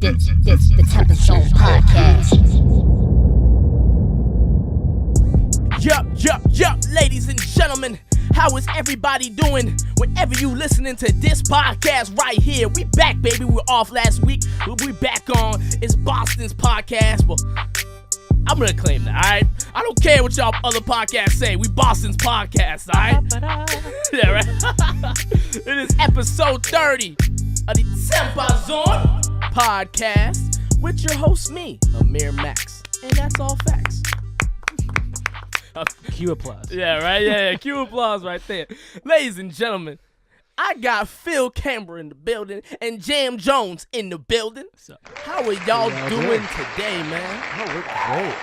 This the TempahZone podcast. Yup, ladies and gentlemen, how is everybody doing? Whenever you listening to this podcast right here, we back, baby. We were off last week, but we back on. It's Boston's podcast. Well, I'm gonna claim that, alright? I don't care what y'all other podcasts say. We Boston's podcast, alright? Yeah, right? It is episode 30 of the TempahZone podcast with your host, me, Amir Max. And that's all facts. Cue applause. Yeah, right? Yeah. Cue applause right there. Ladies and gentlemen, I got Phil Cambra in the building and Jam Jones in the building. So, how are y'all doing today, man? Oh, we're great.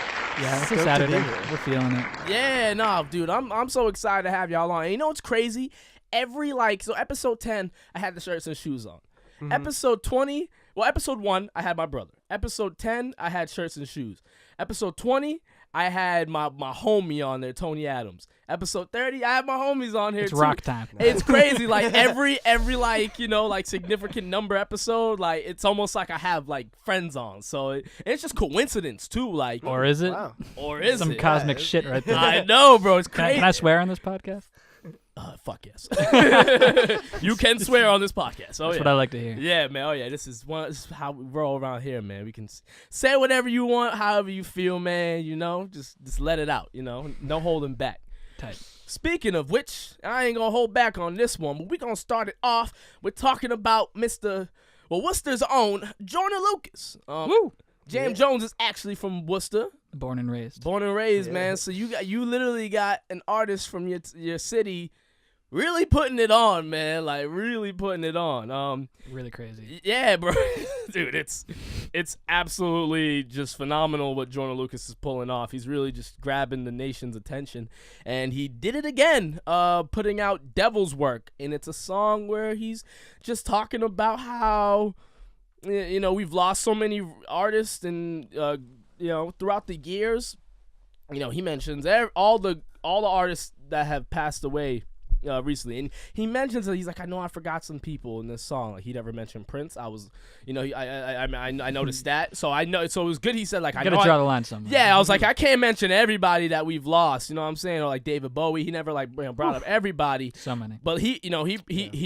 yeah, it's Stoked a to Saturday. be here. We're feeling it. Yeah, nah, dude, I'm so excited to have y'all on. And you know what's crazy? So episode 10, I had the shirts and shoes on. Mm-hmm. Episode 20, episode 1, I had my brother. Episode 10, I had shirts and shoes. Episode 20, I had my homie on there, Tony Adams. Episode 30, I have my homies on here It's too. rock time. It's crazy. Like every like, you know, like significant number episode, like it's almost like I have like friends on. So it's just coincidence too. Like, Or is it? Wow. or is Some it? cosmic shit right there. I know, bro. It's Can crazy. I swear on this podcast? Fuck yes. You can swear on this podcast. Oh That's yeah. what I like to hear. Yeah, man. Oh yeah. This is how we roll around here, man. We can say whatever you want, however you feel, man. You know, just let it out. You know, no holding back. Tight. Speaking of which, I ain't gonna hold back on this one, but we're gonna start it off with talking about Worcester's own Joyner Lucas. Woo! Jam Jones is actually from Worcester, Born and raised. yeah. Man. So you literally got an artist from your city, really putting it on, man. Like really putting it on. Really crazy. Yeah, bro. Dude, it's absolutely just phenomenal what Joyner Lucas is pulling off. He's really just grabbing the nation's attention. And he did it again, putting out Devil's Work. And it's a song where he's just talking about how, you know, we've lost so many artists and, you know, throughout the years. You know, he mentions all the artists that have passed away recently, and he mentions that he's like, I know I forgot some people in this song. Like he never mentioned Prince. I was, you know, I noticed that. So I know. So it was good. He said like, I Gotta know draw the line somewhere. Yeah, I was like, I can't mention everybody that we've lost. You know what I'm saying? Or like David Bowie. He never like brought up everybody. So many. But he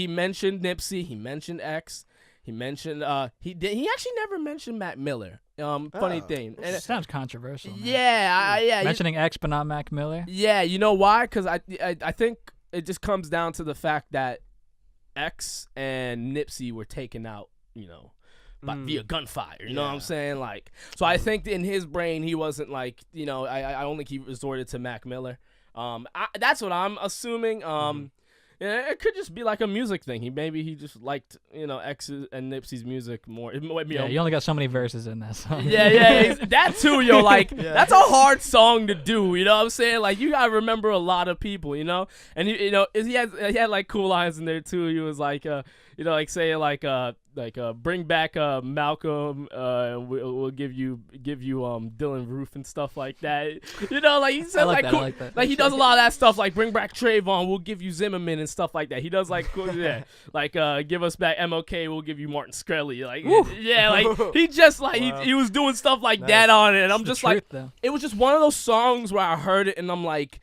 mentioned Nipsey. He mentioned X. He mentioned he actually never mentioned Mac Miller. Funny thing. And Sounds controversial. Man. yeah. Mentioning X but not Mac Miller. Yeah, you know why? Because I think it just comes down to the fact that X and Nipsey were taken out, you know, via gunfire. You know what I'm saying? Like, so I think in his brain he wasn't like, you know, I don't think he resorted to Mac Miller. That's what I'm assuming. Yeah, it could just be like a music thing. Maybe he just liked, you know, X and Nipsey's music more. Yeah, you only got so many verses in that song. Yeah, that too, yo. Like, that's a hard song to do. You know what I'm saying? Like, you gotta remember a lot of people, you know. And you know, he had like cool lines in there too. He was like, you know, like saying like bring back Malcolm, and we'll give you Dylan Roof and stuff like that. You know, like he said I like that, cool, I like that. like he does a lot of that stuff. Like bring back Trayvon, we'll give you Zimmerman and stuff like that. He does like cool, yeah, like give us back MLK, we'll give you Martin Shkreli. Like yeah, like he just like he was doing stuff like that on it, and I'm just like, it was just one of those songs where I heard it and I'm like,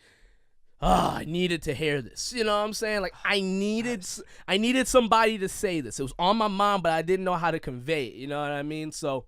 I needed to hear this. You know what I'm saying? Like I needed somebody to say this. It was on my mind, but I didn't know how to convey it. You know what I mean? So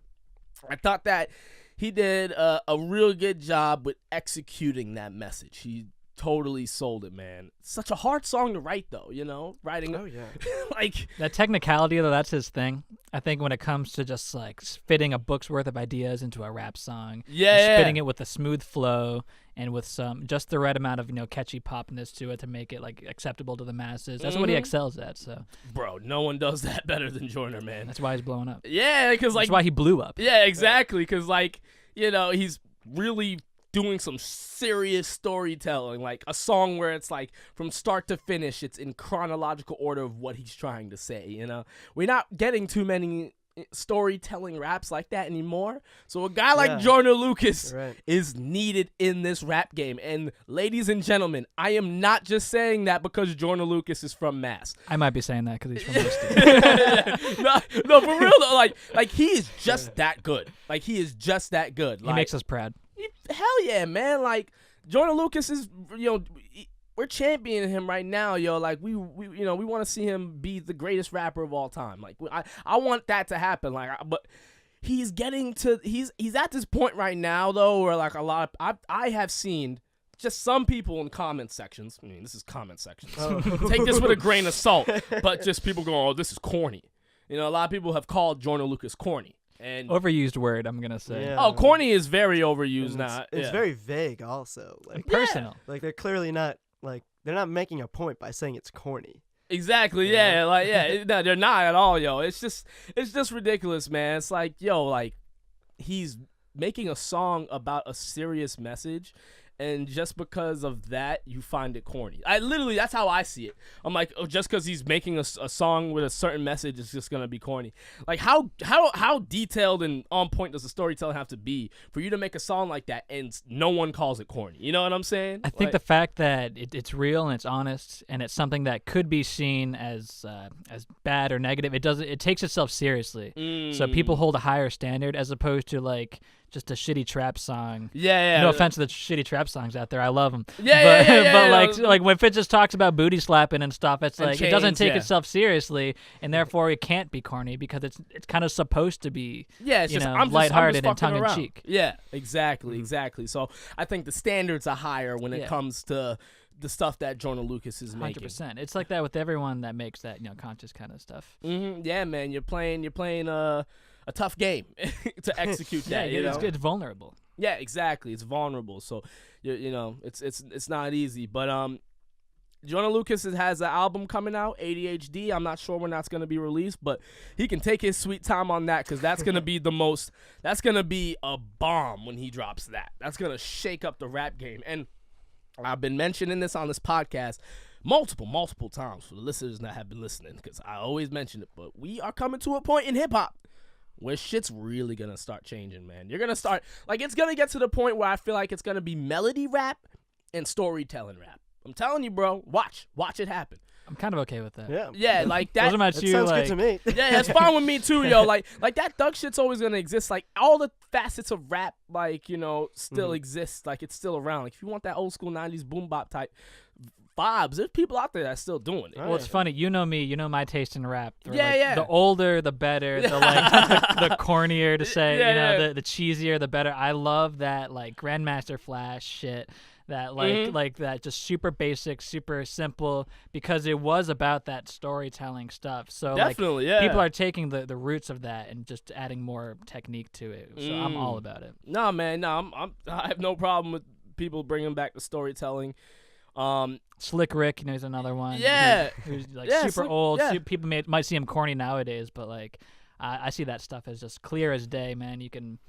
I thought that he did a real good job with executing that message. He totally sold it, man. It's such a hard song to write, though. You know, writing. Oh yeah. Like that technicality, though, that's his thing. I think when it comes to just like fitting a book's worth of ideas into a rap song, spitting it with a smooth flow and with just the right amount of, you know, catchy popness to it to make it like acceptable to the masses. That's what he excels at. So, bro, no one does that better than Joyner, man. That's why he's blowing up. Yeah, because like that's why he blew up. Yeah, exactly. Because like, you know, he's really doing some serious storytelling, like a song where it's like from start to finish, it's in chronological order of what he's trying to say. You know, we're not getting too many storytelling raps like that anymore. So a guy like Joyner Lucas Right. is needed in this rap game. And ladies and gentlemen, I am not just saying that because Joyner Lucas is from Mass. I might be saying that because he's from Woodstock. no, for real though. Like he is just that good. Like he is just that good. He makes us proud. Hell yeah, man. Like Joyner Lucas is, we're championing him right now, yo. Like we want to see him be the greatest rapper of all time. Like I want that to happen. Like, but he's at this point right now though, where like a lot of I have seen just some people in comment sections. I mean, this is comment sections. Take this with a grain of salt. But just people going, oh, this is corny. A lot of people have called Joyner Lucas corny. And overused word, I'm gonna say. Yeah. Oh, corny is very overused now. It's very vague, also. Like personal. Like they're clearly not they're not making a point by saying it's corny. Exactly. Yeah. No, they're not at all, yo. It's just ridiculous, man. It's like, yo, like he's making a song about a serious message. And just because of that, you find it corny. That's how I see it. I'm like, oh, just because he's making a song with a certain message, it's just gonna be corny. Like, how detailed and on point does the storytelling have to be for you to make a song like that and no one calls it corny? You know what I'm saying? I think the fact that it's real and it's honest and it's something that could be seen as bad or negative, it takes itself seriously. So people hold a higher standard as opposed to like just a shitty trap song. Yeah. No offense to the shitty trap songs out there, I love them. But like when Fitz just talks about booty slapping and stuff, it's and like chains, it doesn't take itself seriously, and therefore it can't be corny because it's kind of supposed to be. Yeah, it's just I'm lighthearted just and tongue around. in cheek. Yeah, exactly. So I think the standards are higher when it comes to the stuff that Joyner Lucas is making. 100%. It's like that with everyone that makes that conscious kind of stuff. Yeah, man, you're playing a tough game to execute that. It's vulnerable. Yeah, exactly. It's vulnerable. So it's not easy. But Joyner Lucas has an album coming out, ADHD. I'm not sure when that's gonna be released, but he can take his sweet time on that because that's gonna be that's gonna be a bomb when he drops that. That's gonna shake up the rap game. And I've been mentioning this on this podcast multiple times for the listeners that have been listening because I always mention it. But we are coming to a point in hip hop where shit's really gonna start changing, man. You're gonna start it's gonna get to the point where I feel like it's gonna be melody rap and storytelling rap. I'm telling you, bro. Watch it happen. I'm kind of okay with that. Yeah, like that. Those are my two, sounds good to me. Yeah, it's fine with me too, yo. Like that thug shit's always gonna exist. Like all the facets of rap, still exist. Like it's still around. Like if you want that old school '90s boom bop type vibes, there's people out there that's still doing it. Well, it's funny. You know me. You know my taste in rap. The older, the better. The the cornier to say. The cheesier, the better. I love that Grandmaster Flash shit. That like that just super basic, super simple because it was about that storytelling stuff. So definitely, people are taking the roots of that and just adding more technique to it. So I'm all about it. No, man, no, I have no problem with people bringing back the storytelling. Slick Rick, he's another one. Yeah, who's super old. Yeah. People might see him corny nowadays, but I see that stuff as just clear as day, man. You can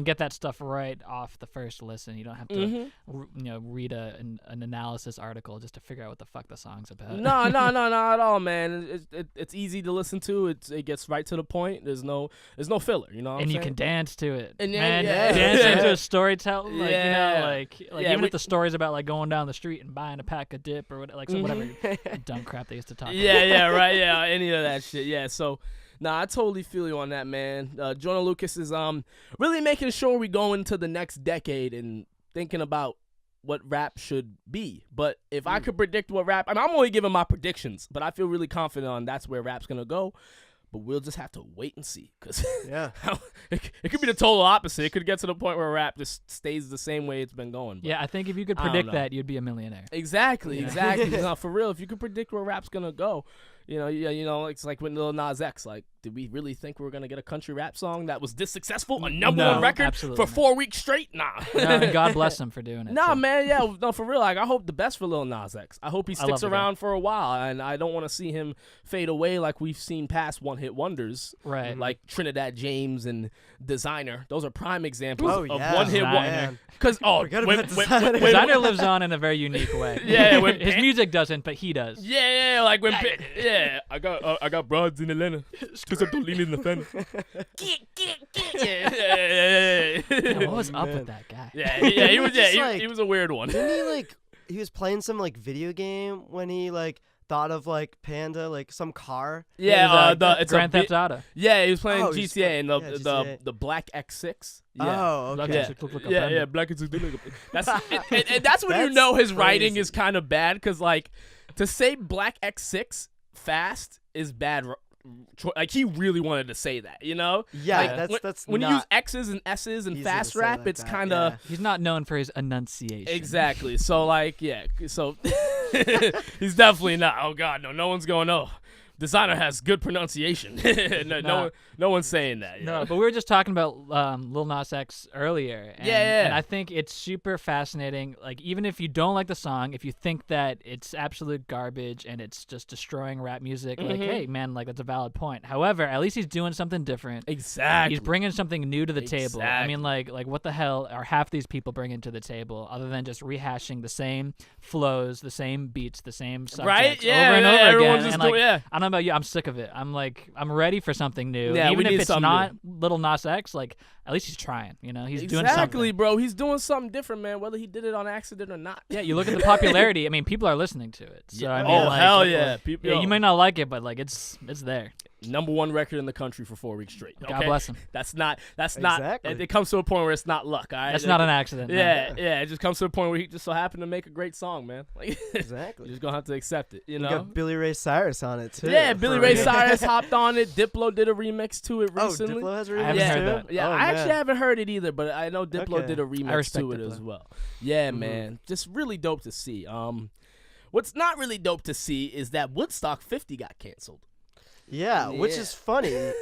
get that stuff right off the first listen. You don't have to read an analysis article just to figure out what the fuck the song's about. No, not at all, man. It's easy to listen to. It gets right to the point. There's no filler, and you can dance to it. And dancing to a storytelling, even we- if the story's about going down the street and buying a pack of dip or whatever dumb crap they used to talk about. Right, any of that shit. Yeah, so. Nah, I totally feel you on that, man. Joyner Lucas is really making sure we go into the next decade and thinking about what rap should be. But if I could predict what rap, I'm only giving my predictions, but I feel really confident on that's where rap's gonna go. But we'll just have to wait and see, because it could be the total opposite. It could get to the point where rap just stays the same way it's been going. But yeah, I think if you could predict that, you'd be a millionaire. Exactly. No, for real, if you could predict where rap's gonna go, it's like with Lil Nas X. Like, did we really think we were gonna get a country rap song that was this successful, a number one record for 4 weeks straight? Nah. And God bless him for doing it. Nah, man, no, for real. Like, I hope the best for Lil Nas X. I hope he sticks around for a while, and I don't want to see him fade away like we've seen past one-hit wonders, right? Like Trinidad James and Designer. Those are prime examples Oh, of yeah. one hit Designer. one. Because Forget about Designer. Designer lives on in a very unique way. Yeah, when his music doesn't, but he does. yeah, like when I got broads in Atlanta. Cause I don't lean in the fender. Yeah, what was up man. with that guy? Yeah, he was Just he was a weird one. Didn't he was playing some video game when he thought of Panda, some car? Yeah, it's Grand Theft Auto. Yeah, he was playing Oh, he's GTA and GTA. the Black X6. Yeah. Oh, Black okay. X6 look like a Yeah, panda. yeah, Black X6 do look like that's and that's when you That's know his writing crazy. is kind of bad because to say Black X6 fast is bad. He really wanted to say that, you know? Yeah, Like, that's when not you use X's and S's and easy to fast say rap, like it's that, kind of yeah. He's not known for his enunciation. exactly. So so he's definitely not. Oh God, no one's going. Oh, Designer has good pronunciation. no one's saying that. You No, know? but we were just talking about Lil Nas X earlier. And, Yeah. And I think it's super fascinating. Even if you don't like the song, if you think that it's absolute garbage and it's just destroying rap music, hey, man, that's a valid point. However, at least he's doing something different. Exactly. He's bringing something new to the table. I Exactly. mean, like what the hell are half these people bringing to the table other than just rehashing the same flows, the same beats, the same subjects Right? Yeah, over and yeah, over everyone's again? just And, doing- yeah. I don't know about you, I'm sick of it. I'm ready for something new. Yeah, And we even need if it's something not Little Nas X, at least he's trying. He's doing Exactly, something. bro. He's doing something different, man. Whether he did it on accident or not. Yeah, you look at the popularity. I mean, people are listening to it. So I mean, hell yeah! People, Yeah, you might not like it, but it's there. #1 record in the country for 4 weeks straight. Okay? God bless him. That's not. Exactly. It comes to a point where it's not luck. All right? That's not an accident. no. Yeah. It just comes to a point where he just so happened to make a great song, man. Exactly. You're just gonna have to accept it. You You know. got Billy Ray Cyrus on it too. Yeah, Billy for Ray real. Cyrus hopped on it. Diplo did a remix to it Oh, recently. Diplo has a remix I haven't heard too? that. Yeah, Oh, I man. actually haven't heard it either, but I know Diplo Okay. did a I remix respect to it Diplo. as well. Yeah, man, just really dope to see. What's not really dope to see is that Woodstock 50 got canceled. Yeah, which Yeah. is funny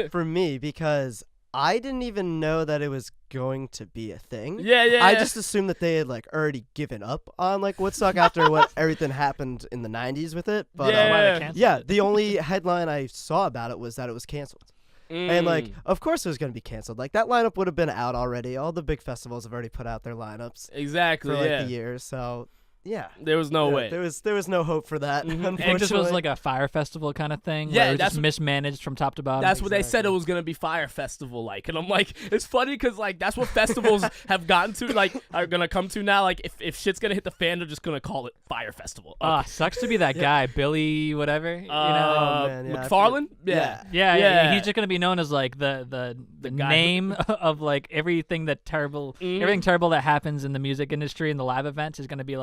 for me because I didn't even know that it was going to be a thing. Yeah. I just assumed that they had already given up on Woodstock after what everything happened in the 90s with it. But Yeah. Why they canceled yeah, it. the only headline I saw about it was that it was canceled. And of course it was going to be canceled. That lineup would have been out already. All the big festivals have already put out their lineups exactly, for yeah. the year. So, yeah. There was no Yeah, way. There was no hope for that. Mhm. Unfortunately. It just was like a fire festival kind of thing. Yeah, where it was that's just mismanaged from top to bottom. That's what they said it Exactly. was gonna be Fire Festival and I'm like, it's funny because that's what festivals have gotten to, are gonna come to now. If shit's gonna hit the fan, they're just gonna call it Fire Festival. Sucks to be that guy, Billy whatever. man, yeah, I McFarlane. Yeah. Yeah, he's just gonna be known as the guy name of everything that terrible, Mhm. everything terrible that happens in the music industry and the live events is gonna be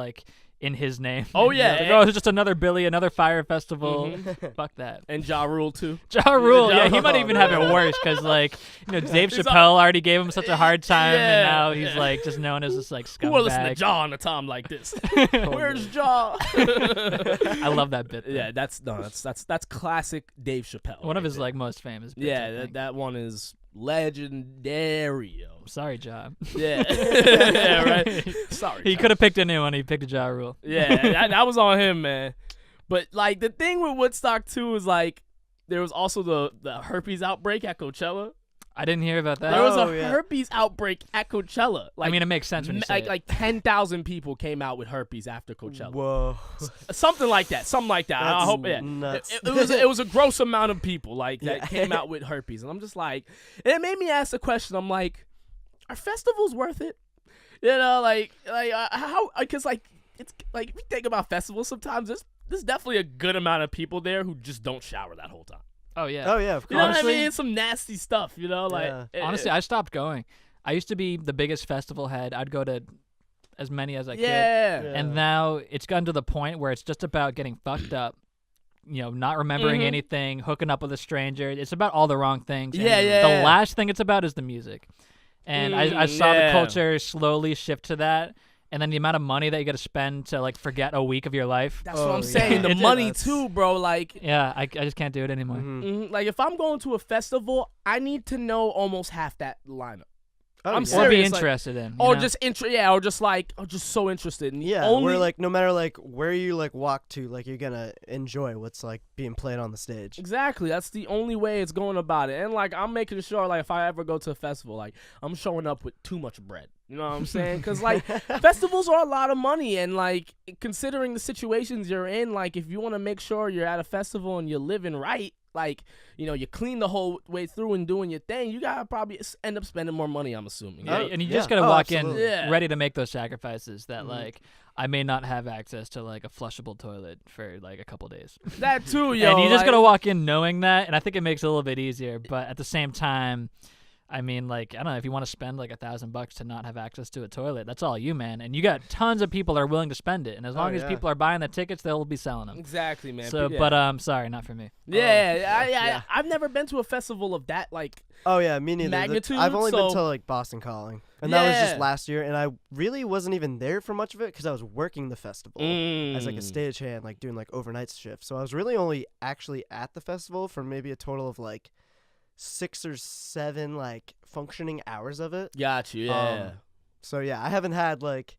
in his name. Oh, yeah. It's just another Billy, another fire festival. Mhm. Fuck that. And Ja Rule too. Ja Rule, Ja yeah, he might Rule. even have it worse because Dave He's Chappelle already gave him such a hard time, Yeah. and now he's just known as this scumbag. Who will listen to Ja on a time like this? Where's Ja? I love that bit. though. Yeah, that's classic Dave Chappelle. One of right his there. most famous bits. I Yeah, think. that one is legendary. Yo. Sorry, Ja. Yeah, yeah, right. Sorry, He Ja. could have picked a new one. He picked a Ja Rule. Yeah, that was on him, man. But the thing with Woodstock too is there was also the herpes outbreak at Coachella. I didn't hear about that. There was Oh, a yeah. herpes outbreak at Coachella. I mean, it makes sense when you say it. 10,000 people came out with herpes after Coachella. Whoa. Something like that. I That's hope. Yeah. nuts. It was a gross amount of people that Yeah. came out with herpes, and I'm just and it made me ask the question. I'm like, are festivals worth it? You know, how? Because it's if you think about festivals, sometimes there's definitely a good amount of people there who just don't shower that whole time. Oh yeah. Oh, yeah, of You know course. what I mean? It's some nasty stuff. You know, Honestly, I stopped going. I used to be the biggest festival head. I'd go to as many as I could. yeah. And now it's gotten to the point where it's just about getting fucked up. Not remembering Mhm. anything, hooking up with a stranger. It's about all the wrong things. Yeah, and yeah, The yeah. last thing it's about is the music. And I saw the yeah. culture slowly shift to that. And then the amount of money that you got to spend to forget a week of your life. That's what I'm yeah. saying. The It- money that's- too, bro. Yeah, I just can't do it anymore. Mhm. If I'm going to a festival, I need to know almost half that lineup. I'm Or serious. be interested in. Or know? just or just so interested. And Yeah, only, where like no matter like where you like walk to, like you're gonna enjoy what's like being played on the stage. Exactly. That's the only way it's going about it. And like I'm making sure like if I ever go to a festival, like I'm showing up with too much bread. You know what I'm saying? Because like festivals are a lot of money, and like considering the situations you're in, like if you want to make sure you're at a festival and you're living right, like, you know, you clean the whole way through and doing your thing, you gotta probably end up spending more money, I'm assuming. Yeah, Right? and you just gotta walk absolutely. in ready to make those sacrifices that Mm-hmm. like I may not have access to like a flushable toilet for like a couple days. That too, yo. And you just like, gotta walk in knowing that, and I think it makes it a little bit easier. But at the same time, I mean, like, I don't know, if you want to spend like $1,000 to not have access to a toilet, that's all you, man. And you got tons of people that are willing to spend it, and as long as yeah. people are buying the tickets, they'll be selling them. Exactly, man. So, yeah. but sorry, not for me. Yeah, I've never been to a festival of that like. Oh yeah, me neither. Magnitude, I've only been so- to like Boston Calling, and that was Yeah. just last year, and I really wasn't even there for much of it because I was working the festival as like a stagehand, like doing like overnight shifts. So I was really only actually at the festival for maybe a total of like 6 or 7 like functioning hours of it. Got you, yeah. So yeah, I haven't had like,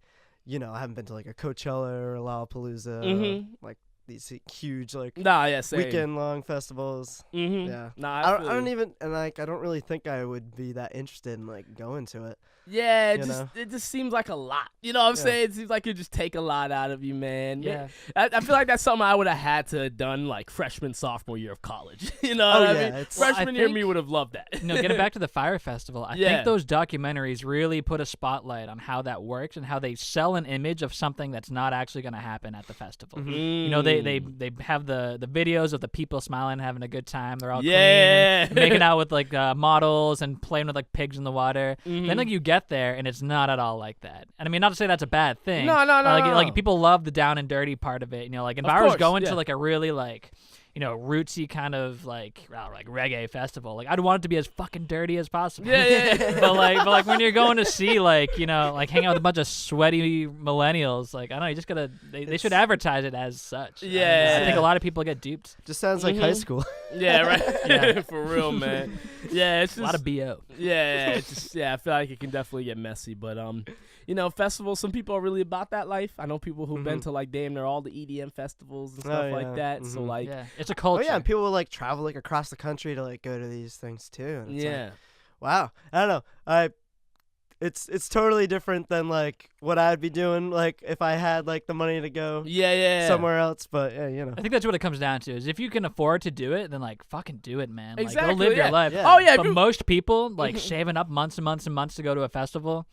I haven't been to like a Coachella or a Lollapalooza, like these huge like Nah, yeah, same. weekend long festivals. Mm-hmm. Yeah. Nah, I feel don't you. even, and like I don't really think I would be that interested in like going to it. Yeah, you it just seems like a lot. You know what I'm saying? It seems like it just take a lot out of you, man. Yeah. I feel like that's something I would have had to have done like freshman, sophomore year of college. You know Oh, what I yeah, mean? it's- Well, I Freshman year think- me would have loved that. Getting back to the Fire Festival, I Yeah. think those documentaries really put a spotlight on how that works and how they sell an image of something that's not actually going to happen at the festival. You know, they have the videos of the people smiling, having a good time. They're all clean Yeah. and making out with like models and playing with like pigs in the water. Mm-hmm. Then like you get there and it's not at all like that. And I mean, not to say that's a bad thing. No, Like, no. like people love the down and dirty part of it. You know, like if Of I was course, going yeah. to like a really like, rootsy kind of like reggae festival, like I'd want it to be as fucking dirty as possible. Yeah. but like when you're going to see like like hang out with a bunch of sweaty millennials, like I don't know, you just gotta they should advertise it as such. Yeah. I think a lot of people get duped. Just sounds like high school. Yeah, right. Yeah. For real, man. Yeah, it's A just lot of bo. Yeah, it's just I feel like it can definitely get messy, but festivals. Some people are really about that life. I know people who've been to like damn near all the EDM festivals and stuff like yeah. that. So like, Yeah, it's a Oh culture. yeah, and people will like travel like across the country to like go to these things too. And it's like, yeah, wow. I don't know. It's totally different than like what I'd be doing like if I had like the money to go yeah. somewhere else. But yeah, I think that's what it comes down to. Is if you can afford to do it, then like fucking do it, man. Like, Exactly, go live yeah. your life. Yeah. Oh yeah, But if you- most people like saving up months and months and months to go to a festival.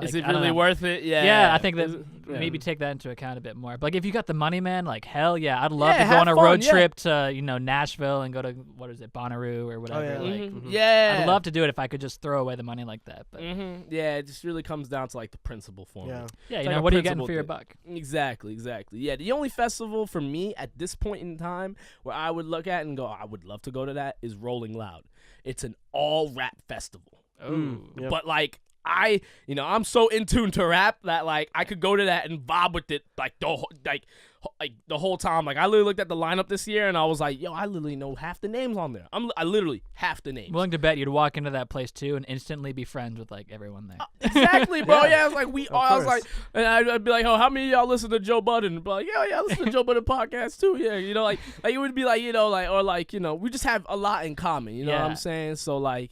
is like, it I don't really know. worth it? Yeah, Yeah, I think that Yeah. maybe take that into account a bit more. But like, if you got the money, man, like hell yeah, I'd love Yeah, to go have on a fun, road yeah. trip to Nashville and go to what is it, Bonnaroo or whatever. yeah. Like, Mhm. Yeah, I'd love to do it if I could just throw away the money like that. But Yeah, it just really comes down to like the principle for Yeah. me. yeah, It's you like know, a what are you getting principle for your thing. buck? Exactly. Yeah, the only festival for me at this point in time where I would look at and go, I would love to go to that is Rolling Loud. It's an all rap festival. Yep. But like I'm so in tune to rap that like I could go to that and vibe with it like the whole time. Like I literally looked at the lineup this year and I was like, yo, I literally know half the names on there. I literally half the names. Willing to bet you'd walk into that place too and instantly be friends with like everyone there. Exactly, bro. Yeah. Yeah, I was like, I was course. like, and I'd be like, oh, how many of y'all listen to Joe Budden? But like, yeah, I listen to Joe Budden podcast too. Yeah, like it would be like, we just have a lot in common. You know what Yeah. I'm saying? So like,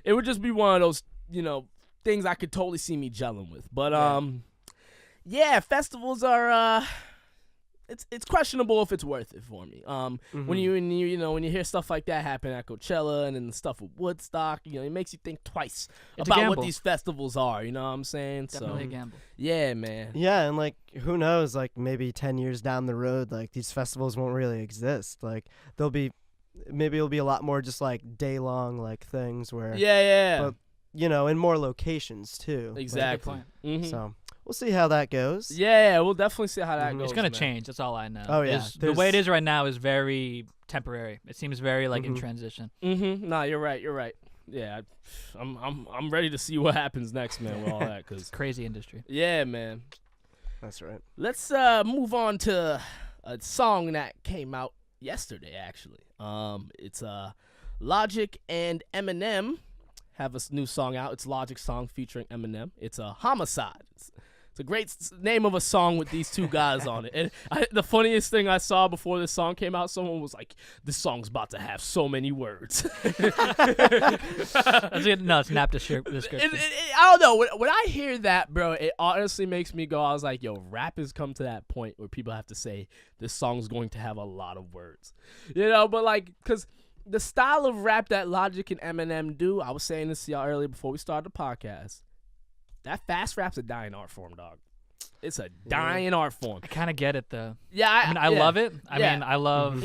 it would just be one of those, things I could totally see me gelling with. But festivals are it's questionable if it's worth it for me. When you hear stuff like that happen at Coachella and then the stuff with Woodstock, it makes you think twice It's a about what gamble. these festivals are. You know what I'm saying? Definitely a So gamble. yeah, man. Yeah, and like who knows, like maybe 10 years down the road, like these festivals won't really exist. Like maybe it'll be a lot more just like day long like things where Yeah. But, in more locations too. Like, Exactly. point. Mhm. so we'll see how that goes. Yeah, we'll definitely see how that goes. It's gonna man. change. That's all I know. Oh, yeah. Is the way it There's- is right now is very temporary. It seems very like in Mhm. transition. Nah, you're right. Yeah, I'm ready to see what happens next, man, with all that. Cause Crazy industry. yeah, man. That's right. Let's move on to a song that came out yesterday. Actually, it's Logic and Eminem have a new song out. It's Logic's song featuring Eminem. It's a Homicide. It's a great name of a song with these two guys on it. And the funniest thing I saw before this song came out, someone was like, "This song's about to have so many words." No, it's an apt description. I don't know. When I hear that, bro, it honestly makes me go, I was like, yo, rap has come to that point where people have to say, this song's going to have a lot of words. You know, but like, because the style of rap that Logic and Eminem do, I was saying this to y'all earlier before we started the podcast, that fast rap's a dying art form, dog. It's a dying art form. I kind of get it though. Yeah, I love it. I Yeah. mean, I love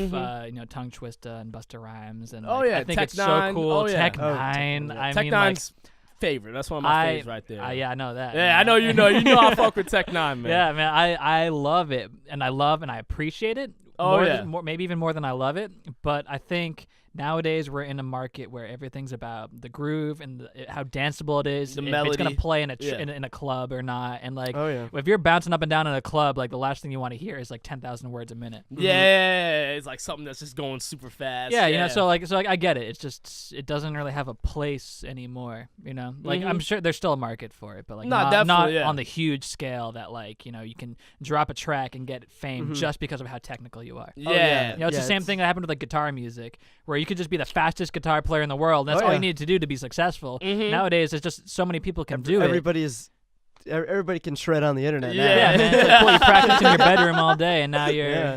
Tongue Twister and Busta Rhymes, and Oh, like, yeah, I think Tech it's Nine. so cool. Oh, yeah. Tech Oh, Nine. Tech- I Tech mean, Nine's favorite. That's one of my favorites right there. yeah, I know that. Yeah, I know you know. You know I fuck with Tech Nine, man. Yeah, man, I love it, and I appreciate it. Oh, more yeah. than, maybe even more than I love it. But I think nowadays we're in a market where everything's about the groove and how danceable it is. The if melody. it's gonna play in a Yeah. in a club or not, and like Oh, yeah. if you're bouncing up and down in a club, like the last thing you want to hear is like 10,000 words a minute. Yeah, it's like something that's just going super fast. Yeah, you know, so like I get it. It's just it doesn't really have a place anymore. You know, like I'm sure there's still a market for it, but like No, not definitely, yeah. on the huge scale that like you can drop a track and get fame just because of how technical you are. yeah. You know, it's the same thing that happened with like guitar music, where you could just be the fastest guitar player in the world. And that's all you need to do to be successful. Nowadays, it's just so many people can do it. Everybody can shred on the internet now. Yeah, man. It's like, cool, you practice in your bedroom all day, and now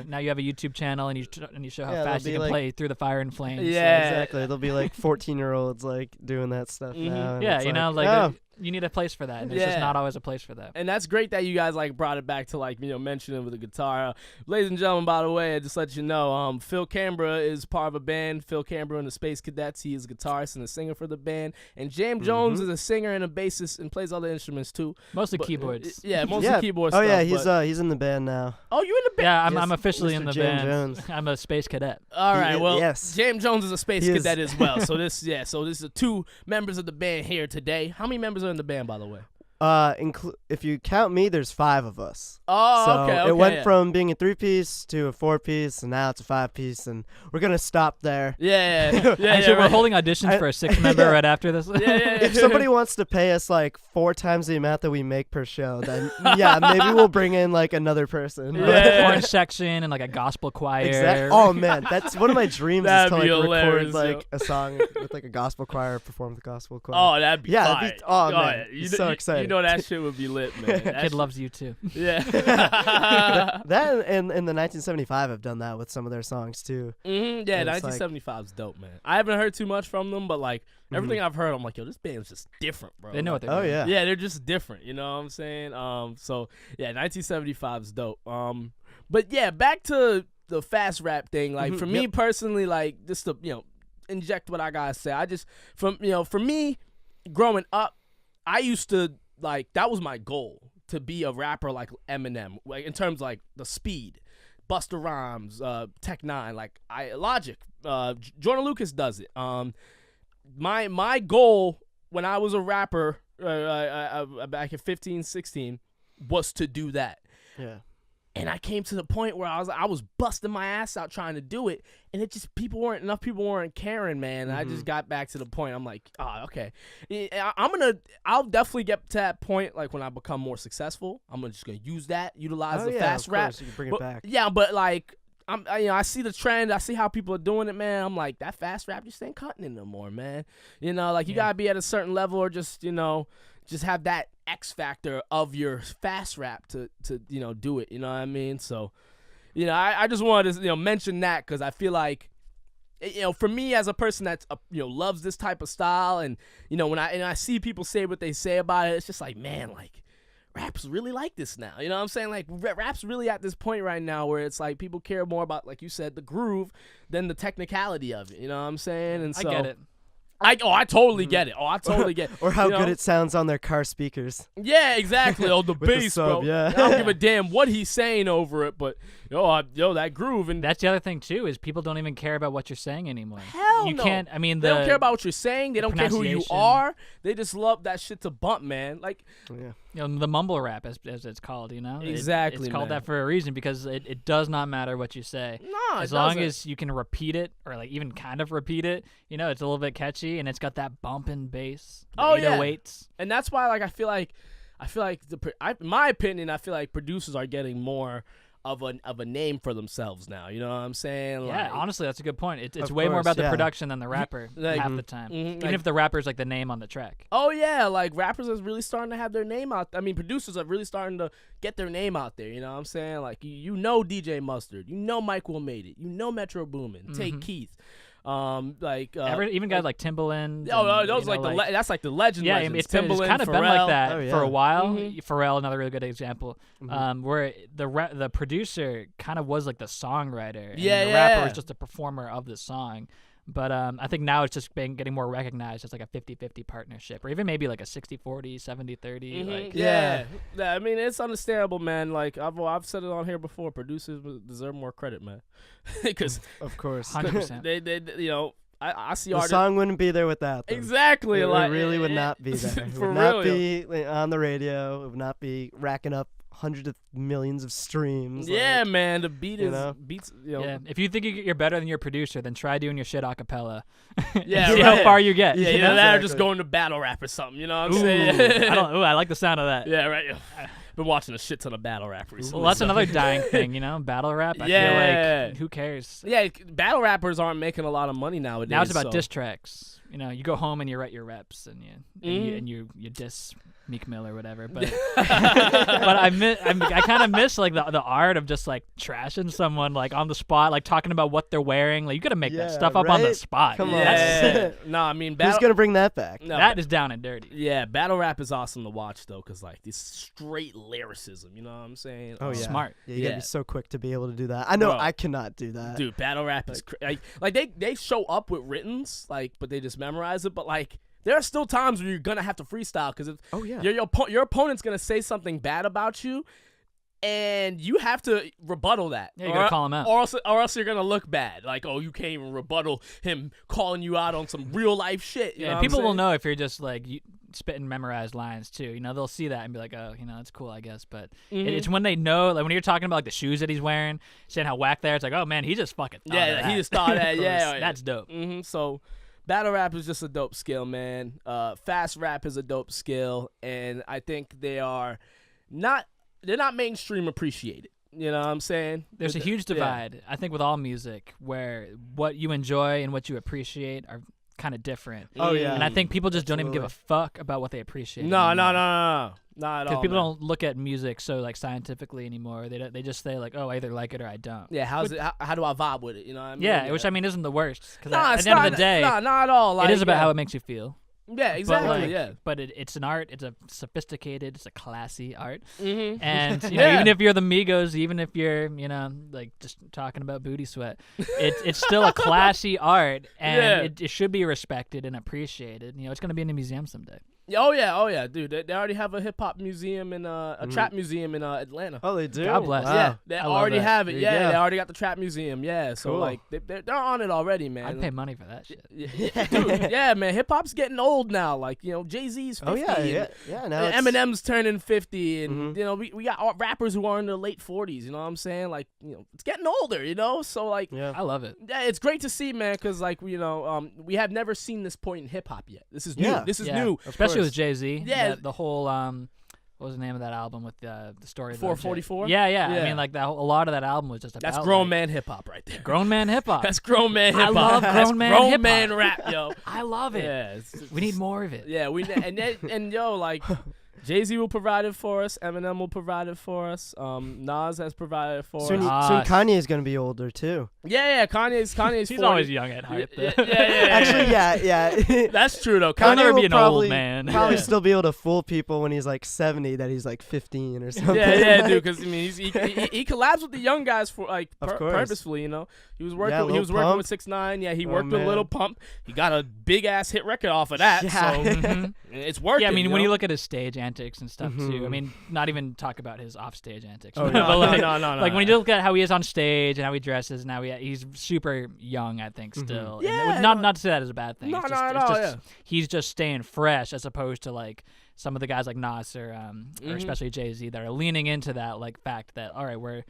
now you have a YouTube channel, and you show how fast you can play through the fire and flames. Yeah. Exactly. There'll be like 14-year-olds like doing that stuff now. and Yeah, it's you know, you need a place for that, and there's just not always a place for that. And that's great that you guys like brought it back to like mentioning with the guitar. Ladies and gentlemen, by the way, I just let you know, Phil Cambra is part of a band. Phil Cambra and the Space Cadets. He is a guitarist and a singer for the band. And James Jones is a singer and a bassist and plays other instruments too. Mostly keyboards. Yeah, mostly keyboard Oh stuff. yeah, he's in the band now. Oh, you in the band? Yeah, I'm Yes, officially in Mr. the James band. Jones. I'm a space cadet. All right, well, yes. James Jones is a space He is. cadet as well. So this is two members of the band here today. How many members are in the band, by the way? If you count me, there's 5 of us. Oh, So okay. it went from being a 3-piece to a 4-piece, and now it's a 5-piece, and we're gonna stop there. Yeah. Actually, we're right. holding auditions for a 6th member right after this. Yeah. If somebody wants to pay us like 4 times the amount that we make per show, then yeah, maybe we'll bring in like another person. Yeah. Horn section and like a gospel choir. Exactly. Oh man, that's one of my dreams is That'd to like be record hilarious, like a song with like a gospel choir, perform the gospel choir. Oh, that'd be Yeah, fire. that'd be- oh, man, yeah. so excited. You know that shit would be lit, man. That Kid shit- loves you too. Yeah. that and in the 1975 have done that with some of their songs too. Yeah, And it's like- 1975 is dope, man. I haven't heard too much from them, but like everything I've heard, I'm like, yo, this band's just different, bro. They know what Like, they're Oh doing. yeah. Yeah, they're just different. You know what I'm saying? So yeah, 1975 is dope. But yeah, back to the fast rap thing. Like for me personally, like just to inject what I gotta say. I just for me, growing up, I used to like that was my goal to be a rapper like Eminem, like in terms of, like the speed. Busta Rhymes, Tech Nine, like Logic, Joyner Lucas does it. My goal when I was a rapper back at 15, 16 was to do that. Yeah. And I came to the point where I was busting my ass out trying to do it, and it just enough people weren't caring, man. And I just got back to the point. I'm like, oh, okay. I'll definitely get to that point, like when I become more successful. I'm just gonna utilize the fast of rap. course, you can bring But- it back. Yeah, but like I see the trend. I see how people are doing it, man. I'm like, that fast rap just ain't cutting it no more, man. You know, like you gotta be at a certain level, or just just have that X factor of your fast rap to do it. You know what I mean? So, I just wanted to mention that because I feel like for me as a person that's loves this type of style, and when I see people say what they say about it, it's just like, man, like rap's really like this now. You know what I'm saying? Like rap's really at this point right now where it's like people care more about, like you said, the groove than the technicality of it. You know what I'm saying? And so I get it. I totally get it. Oh, I totally get it. Or how You know? good it sounds on their car speakers. Yeah, exactly. Oh, the With the bass, sub, bro. yeah. I don't give a damn what he's saying over it, but yo, that groove. And that's the other thing too, is people don't even care about what you're saying anymore. Hell you no. can't. I mean, they don't care about what you're saying. They don't care who you pronunciation. are. They just love that shit to bump, man. Like, the mumble rap, as it's called. Exactly. It's called man. that for a reason, because it does not matter what you say. No, as long as you can repeat it, or like even kind of repeat it, it's a little bit catchy, and it's got that bumping bass. The 808s. And that's why, like, I feel like in my opinion, I feel like producers are getting more of a name for themselves now. You know what I'm saying? Yeah, like, honestly, that's a good point. It's way more about the production than the rapper half the time. Even if the rapper's like the name on the track. Oh yeah, like rappers are really starting to have their name out. I mean, producers are really starting to get their name out there. You know what I'm saying? Like DJ Mustard, Mike Will Made It, Metro Boomin, Take Keith. Even guys like Timbaland. Oh, those that's like the legend. Yeah, legends. it's Timbaland, kind of Pharrell. been like that for a while. Mm-hmm. Pharrell, another really good example, where the producer kind of was like the songwriter, and the rapper was just a performer of the song. But I think now it's just been getting more recognized as like a 50-50 partnership, or even maybe like a 60-40, 70-30. Like, yeah. I mean, it's understandable, man. Like I've said it on here before. Producers deserve more credit, man. Because of course, 100%. they I see the artists. song wouldn't be there without them. Exactly. It like really would not be there. It For would not real, be on the radio. It would not be racking up hundreds of millions of streams. Yeah, man. The beat is beats. Yeah. If you think you're better than your producer, then try doing your shit a cappella. Yeah, see how far you get. Yeah, that or just going to battle rap or something. You know what I'm saying? I like the sound of that. Yeah, right. Been watching a shit ton of battle rap recently. Well, that's another dying thing, battle rap. I feel like who cares? Yeah, battle rappers aren't making a lot of money nowadays. Now it's about diss tracks. You go home and you write your reps and you diss Meek Mill or whatever. But but I kind of miss like the art of just like trashing someone like on the spot, like talking about what they're wearing. Like you gotta make that stuff up on the spot. Come on. That's sick. No, I mean, who's gonna bring that back? No, that is down and dirty. Yeah, battle rap is awesome to watch though, cause like this straight lyricism. You know what I'm saying? Oh yeah, smart. Yeah, you gotta be so quick to be able to do that. I know I cannot do that. Dude, battle rap is like they show up with writtens, like, but they just memorize it. But like, there are still times where you're gonna have to freestyle because your opponent's gonna say something bad about you, and you have to rebuttal that. Yeah, you gotta call him out, or else you're gonna look bad. Like, oh, you can't even rebuttal him calling you out on some real life shit. You know people will know if you're just like spitting memorized lines too. They'll see that and be like, oh, it's cool, I guess. But it's when they know, like when you're talking about like the shoes that he's wearing, saying how whack they are, it's like, oh man, he just fucking thought of that. He just thought that. Yeah, that's dope. So battle rap is just a dope skill, man. Fast rap is a dope skill, and I think they're not mainstream appreciated. You know what I'm saying? There's a huge divide, I think, with all music, where what you enjoy and what you appreciate are kind of different. Oh yeah. And I think people just don't even give a fuck about what they appreciate. No, not at all. Because people don't look at music so like scientifically anymore. They just say like, oh, I either like it or I don't. Yeah, how do I vibe with it? You know what I mean? Yeah, which I mean isn't the worst. Because at the end of the day, not at all. Like, it is about how it makes you feel. Yeah, exactly. But it's an art. It's a sophisticated. It's a classy art. Mm-hmm. And even if you're the Migos, even if you're like just talking about booty sweat, it's still a classy art, and it should be respected and appreciated. It's gonna be in a museum someday. Oh yeah, dude. They already have a hip hop museum and a trap museum in Atlanta. Oh, they do. God bless. Wow. Yeah, they already have it. Yeah, they already got the trap museum. Yeah, so cool. like they're on it already, man. I'd pay money for that shit. Dude, yeah, man. Hip hop's getting old now. Like Jay-Z's 50. Oh yeah. Now Eminem's turning 50, and we got rappers who are in their late 40s. You know what I'm saying? Like it's getting older. So like I love it. Yeah, it's great to see, man, because like we have never seen this point in hip hop yet. This is new. Yeah. This is new, especially with Jay-Z. Yeah, the whole what was the name of that album with the story? 444. Yeah. I mean, like a lot of that album was just about that's grown man hip hop right there. Grown man hip hop. That's grown man hip hop. I love grown man hip hop. Man rap, yo. I love it. Yeah, we need more of it. Yeah, and like Jay-Z will provide it for us. Eminem will provide it for us. Nas has provided it for us. Soon Kanye is gonna be older too. Yeah. Kanye's He's 40. always young at heart. Yeah. Actually, yeah. That's true though. He'll never will be an probably, old man. Probably still be able to fool people when he's like 70 that he's like 15 or something. Yeah, dude. Because I mean, he collabs with the young guys for like purposefully. He was working. He was working with 6ix9ine. Yeah, he worked with Lil Pump. He got a big ass hit record off of that. Yeah. So it's working. Yeah, I mean, when you look at his stage antics and stuff too. I mean, not even talk about his offstage antics. Oh, but like, no. Like when you look at how he is on stage and how he dresses, and how he's super young, I think still. Yeah, and not to say that is a bad thing. No, it's no, just, at it's all, just, he's just staying fresh as opposed to like some of the guys like Nas or especially Jay-Z that are leaning into that like fact that all right, we're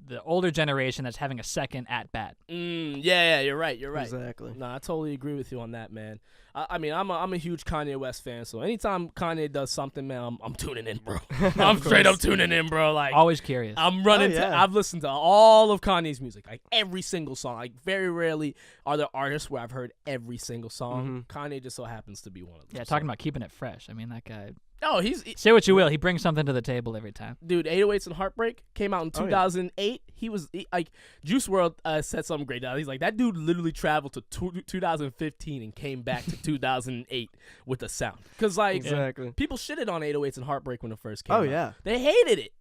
the older generation that's having a second at bat. Yeah, you're right. Exactly. No, I totally agree with you on that, man. I mean, I'm a huge Kanye West fan, so anytime Kanye does something, man, I'm tuning in, bro. I'm straight up tuning in, bro. Like Always curious. I'm running I've listened to all of Kanye's music, like every single song. Like very rarely are there artists where I've heard every single song. Kanye just so happens to be one of them. Yeah, talking about keeping it fresh. I mean, that guy. Oh, say what you will, he brings something to the table every time. Dude, 808s and Heartbreak came out in 2008. He was like Juice WRLD said something great. He's like, that dude literally traveled to 2015 and came back to 2008 with a sound. Because like people shitted on 808s and Heartbreak when it first came out. Yeah. They hated it.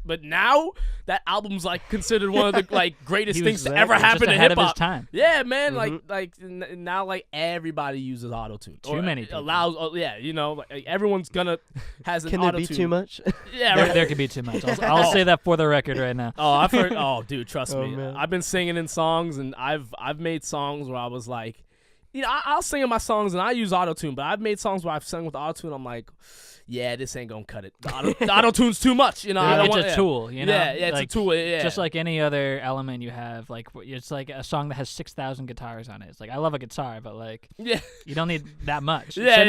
But now that album's like considered one of the like greatest things to ever happen to ahead hip of his hop. time. Yeah, man. Now like everybody uses autotune. Too many people. Allows. You know, like everyone's gonna has an Can autotune. there be too much? Yeah, right. There could be too much. I'll say that for the record right now. Oh, I've heard. Oh, dude, trust me. Man. I've been singing in songs, and I've made songs where I was like, you know, I'll sing in my songs and I use autotune, but I've made songs where I've sung with autotune. I'm like, yeah, this ain't gonna cut it. The autotune's too much, you know. Yeah, I don't it's want, a tool, you know. Yeah, it's like, a tool. Yeah, just like any other element you have. Like it's like a song that has 6,000 guitars on it. It's like I love a guitar, but like you don't need that much. I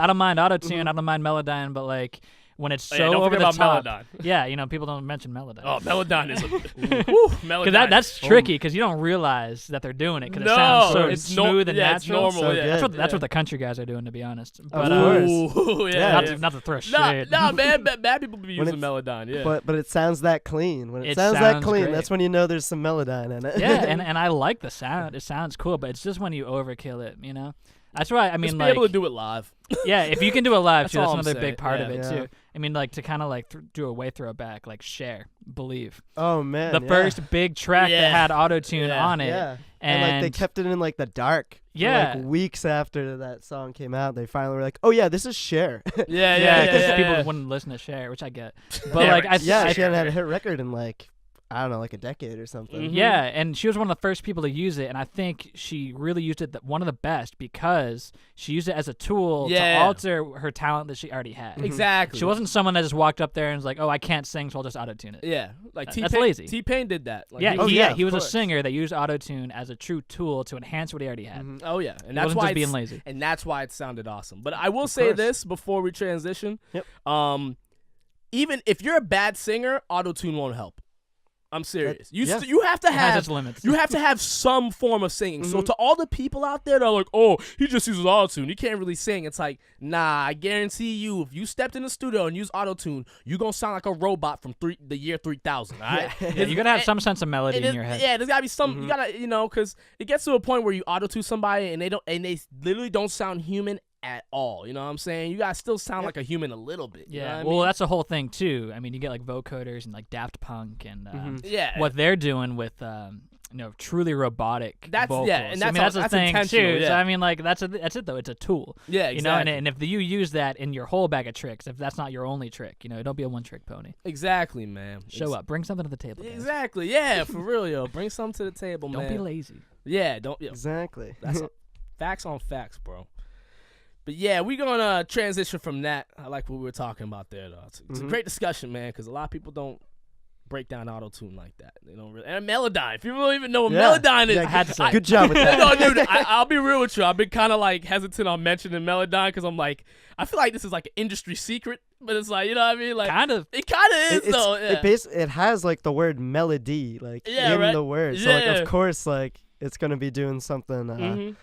don't mind autotune. I don't mind Melodyne, but like when it's so don't over forget the about top. Melodyne. Yeah, you know, people don't mention Melodyne. Oh, Melodyne is Melodyne. Because that's tricky because you don't realize that they're doing it because it sounds so it's smooth and natural. It's normal. So That's what the country guys are doing, to be honest. But, of course. Not to throw shade. No, man, bad people be using Melodyne. Yeah, but it sounds that clean. When it sounds that clean, great. that's when you know there's some Melodyne in it. Yeah, and I like the sound. It sounds cool, but it's just when you overkill it, you know. That's why I mean, just like, be able to do it live. Yeah, if you can do it live too, that's all I'm another saying. big part of it Yeah. too. I mean, like to kind of like do a way throwback, like Cher, Believe. Oh man, The first big track that had auto-tune on it. Yeah. And like they kept it in like the dark. Yeah. For, like weeks after that song came out, they finally were like, "Oh yeah, this is Cher." Because people wouldn't listen to Cher, which I get. But like, she hadn't had a hit record in like, I don't know, like a decade or something. Yeah, and she was one of the first people to use it, and I think she really used it one of the best because she used it as a tool to alter her talent that she already had. Exactly. She wasn't someone that just walked up there and was like, "Oh, I can't sing, so I'll just auto-tune it." Yeah, like T-Pain. That's lazy. T-Pain did that. Like, he was a singer that used auto-tune as a true tool to enhance what he already had. Oh yeah, and He that's wasn't why just being lazy. And that's why it sounded awesome. But I will say this before we transition. Yep. Even if you're a bad singer, auto-tune won't help. I'm serious. You have to It has have its limits. You have to have some form of singing. So to all the people out there that are like, "Oh, he just uses autotune. He can't really sing." It's like, nah. I guarantee you, if you stepped in the studio and used autotune, you gonna sound like a robot from the year 3000. All right. Yeah, you gotta have some sense of melody in your head. Yeah, there's gotta be some. You gotta, because it gets to a point where you auto-tune somebody and they literally don't sound human at all. You know what I'm saying? You gotta still sound like a human a little bit. Yeah, you know what I well, mean? that's the whole thing too. I mean, you get like vocoders and like Daft Punk and what they're doing with truly robotic vocals. And that's the thing intentional, too. yeah. So I mean, like that's it though. It's a tool. Yeah, exactly. And if you use that in your whole bag of tricks, if that's not your only trick, don't be a one-trick pony. Exactly, man. Show up, bring something to the table. Guys. Exactly, yeah, for real, yo. Bring something to the table, man. Don't be lazy. Yeah, don't. Exactly. That's facts on facts, bro. But yeah, we're gonna transition from that. I like what we were talking about there, though. It's a great discussion, man, because a lot of people don't break down auto-tune like that. They don't really. And Melodyne. If you don't even know what Melodyne is, I had to say, good job with that. No, dude, I'll be real with you. I've been kind of like hesitant on mentioning Melodyne because I'm like, I feel like this is like an industry secret, but it's like, you know what I mean? Like, kind of. It kind of is though. Yeah. It has like the word melody like in the word, so like of course like it's gonna be doing something,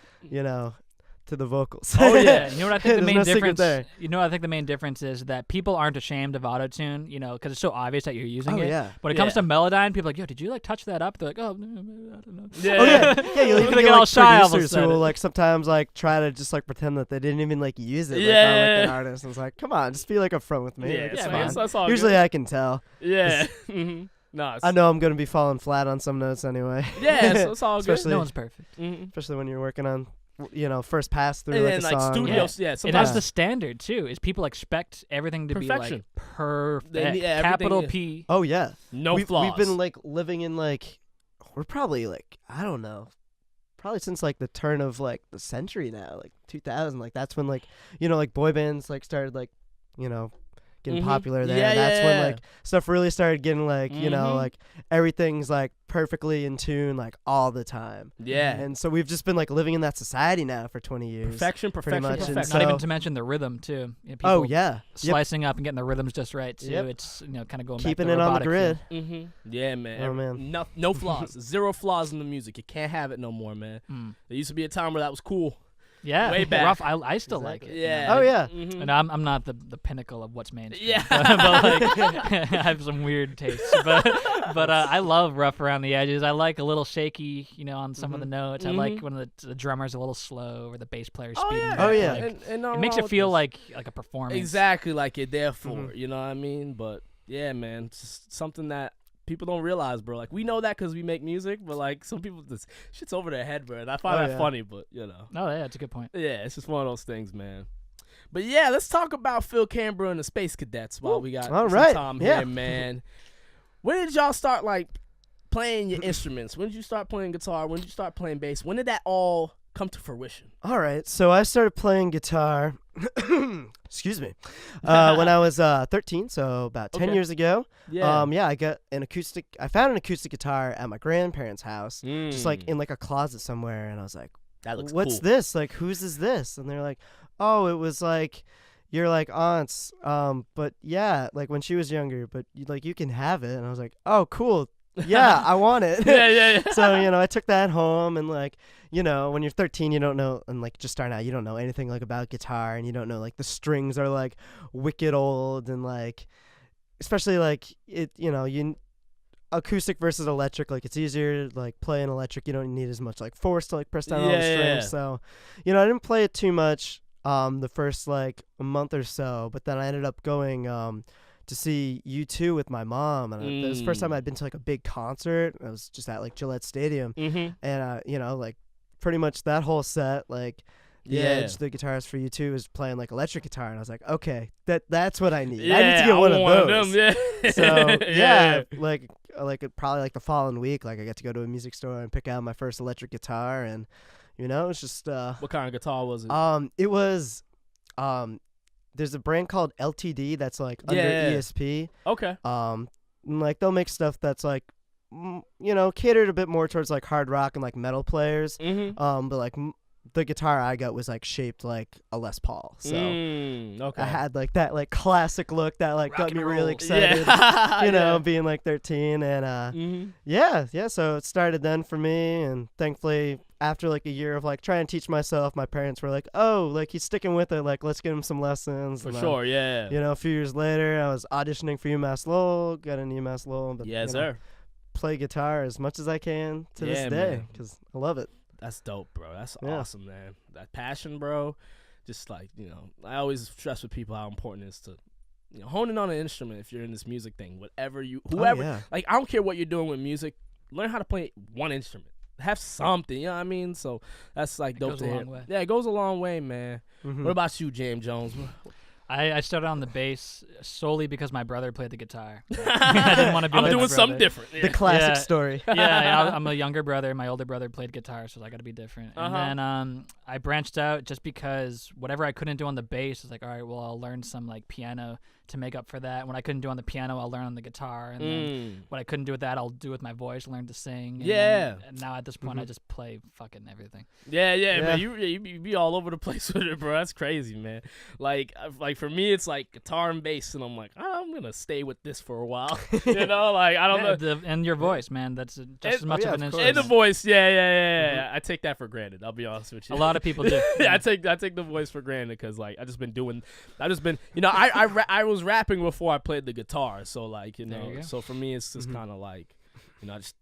to the vocals. Oh yeah, you know what I think the main no secret difference. there. You know, I think the main difference is that people aren't ashamed of autotune. Because it's so obvious that you're using it. Yeah. When it comes to Melodyne, people are like, "Yo, did you like touch that up?" They're like, "Oh, no, I don't know." Yeah. Oh yeah. You'll even They get get all like shy all of a producers who will sudden. like sometimes like try to just like pretend that they didn't even like use it. Yeah. Like an artist. And it's like, come on, just be like upfront with me. Yeah, Like, it's yeah, fine. that's all Usually good. I can tell. Yeah. No, I know I'm gonna be falling flat on some notes anyway. Yeah, so it's all good. Especially- No one's perfect. Especially when you're working on first pass through And like then, a like, song. studios, yeah, And sometimes that's the standard too. Is people expect everything to Perfection. be like perfect, They need everything, capital yeah. P. Oh yeah. no We've flaws. been like living in like we're probably like I don't know. Probably since like the turn of like the century now, like 2000, like that's when like like boy bands like started like getting popular there. Yeah, And that's when yeah. like stuff really started getting like like everything's like perfectly in tune like all the time. Yeah. And so we've just been like living in that society now for 20 years. Perfection, pretty much. And perfection. Not even So- to mention the rhythm too. People Oh yeah. Yep. slicing up and getting the rhythms just right too. Yep. It's kind of going Keeping back it to on the robotic grid. feel. Yeah, man. Oh, man. No flaws. Zero flaws in the music. You can't have it no more, man. There used to be a time where that was cool. Yeah, Way back. rough. I still like it. Yeah. Oh yeah. Mhm. And I'm not the pinnacle of what's mainstream. Yeah. but like I have some weird tastes. But I love rough around the edges. I like a little shaky, on some of the notes. I like when the drummer's a little slow or the bass player's Oh speeding. yeah. up. Oh, yeah. Like, And it makes it feel like a performance. exactly like you're there for it. You know what I mean? But yeah, man, it's just something that people don't realize, bro. Like we know that because we make music, but like some people, this shit's over their head, bro. And I find Oh, that yeah. funny, but Oh yeah, it's a good point. yeah, it's just one of those things, man. But yeah, let's talk about Phil Cambra and the Space Cadets while we got All some right. time Yeah. here, man. When did y'all start like playing your instruments? When did you start playing guitar? When did you start playing bass? When did that all come to fruition? All right, so I started playing guitar. Excuse me. When I was 13, so about 10 Okay. years ago. Yeah. I got an acoustic. I found an acoustic guitar at my grandparents' house, just like in like a closet somewhere, and I was like, that looks "What's cool. this? Like, whose is this?" And they're like, "Oh, it was like your like aunt's. But yeah, like when she was younger. But you can have it." And I was like, "Oh, cool. Yeah, I want it." yeah. So I took that home, and like when you're 13, you don't know, and like just starting out, you don't know anything like about guitar, and you don't know like the strings are like wicked old, and like especially like it you acoustic versus electric, like it's easier to like play an electric. You don't need as much like force to like press down all the strings. Yeah. So I didn't play it too much the first like a month or so, but then I ended up going to see U2 with my mom, and it was the first time I'd been to like a big concert. I was just at like Gillette Stadium, and like pretty much that whole set, like the Edge, the guitarist for U2, was playing like electric guitar, and I was like, okay, that's what I need. I need to get one of those. Them, yeah. So yeah, like probably like the following week, like I got to go to a music store and pick out my first electric guitar, and it's just What kind of guitar was it? it was there's a brand called LTD that's like under Yeah. ESP. Okay. And, like they'll make stuff that's like catered a bit more towards like hard rock and like metal players. But like the guitar I got was like shaped like a Les Paul, so Okay. I had like that like classic look that like Rock got and me roll. really excited. Yeah. Being like 13, and yeah. So it started then for me, and thankfully after like a year of like trying to teach myself, my parents were like, "Oh, like he's sticking with it. Like let's give him some lessons." For And, sure, yeah. a few years later, I was auditioning for UMass Lowell, got an UMass Lowell, but Yes, sir. play guitar as much as I can to Yeah, this day man. because I love it. That's dope, bro. That's Yeah. awesome, man. That passion, bro. Just like, I always stress with people how important it is to, honing on an instrument if you're in this music thing. Whoever, yeah. like, I don't care what you're doing with music. Learn how to play one instrument. Have something, you know what I mean? So that's like dope goes to a hear. long way. Yeah, it goes a long way, man. Mhm. What about you, James Jones? I started on the bass solely because my brother played the guitar. I didn't want to be I'm like my doing something brother. different. The classic Yeah. story. I'm a younger brother. My older brother played guitar, so I got to be different. Uh-huh. And then I branched out just because whatever I couldn't do on the bass, I was like, all right, well, I'll learn some like piano to make up for that. When I couldn't do on the piano, I'll learn on the guitar. And then what I couldn't do with that, I'll do with my voice, learn to sing. And Yeah. then- and now at this point, I just play fucking everything. Yeah, Yeah. man. You be all over the place with it, bro. That's crazy, man. Like for me, it's like guitar and bass, and I'm like, I'm gonna stay with this for a while. Like I don't know. And your voice, man, that's just as much yeah, of an of course. And instrument. the voice, yeah. I take that for granted. I'll be honest with you. A lot of people do. Yeah, I take the voice for granted because like I just been I was rapping before I played the guitar, so like There you go. so for me it's just kind of like I just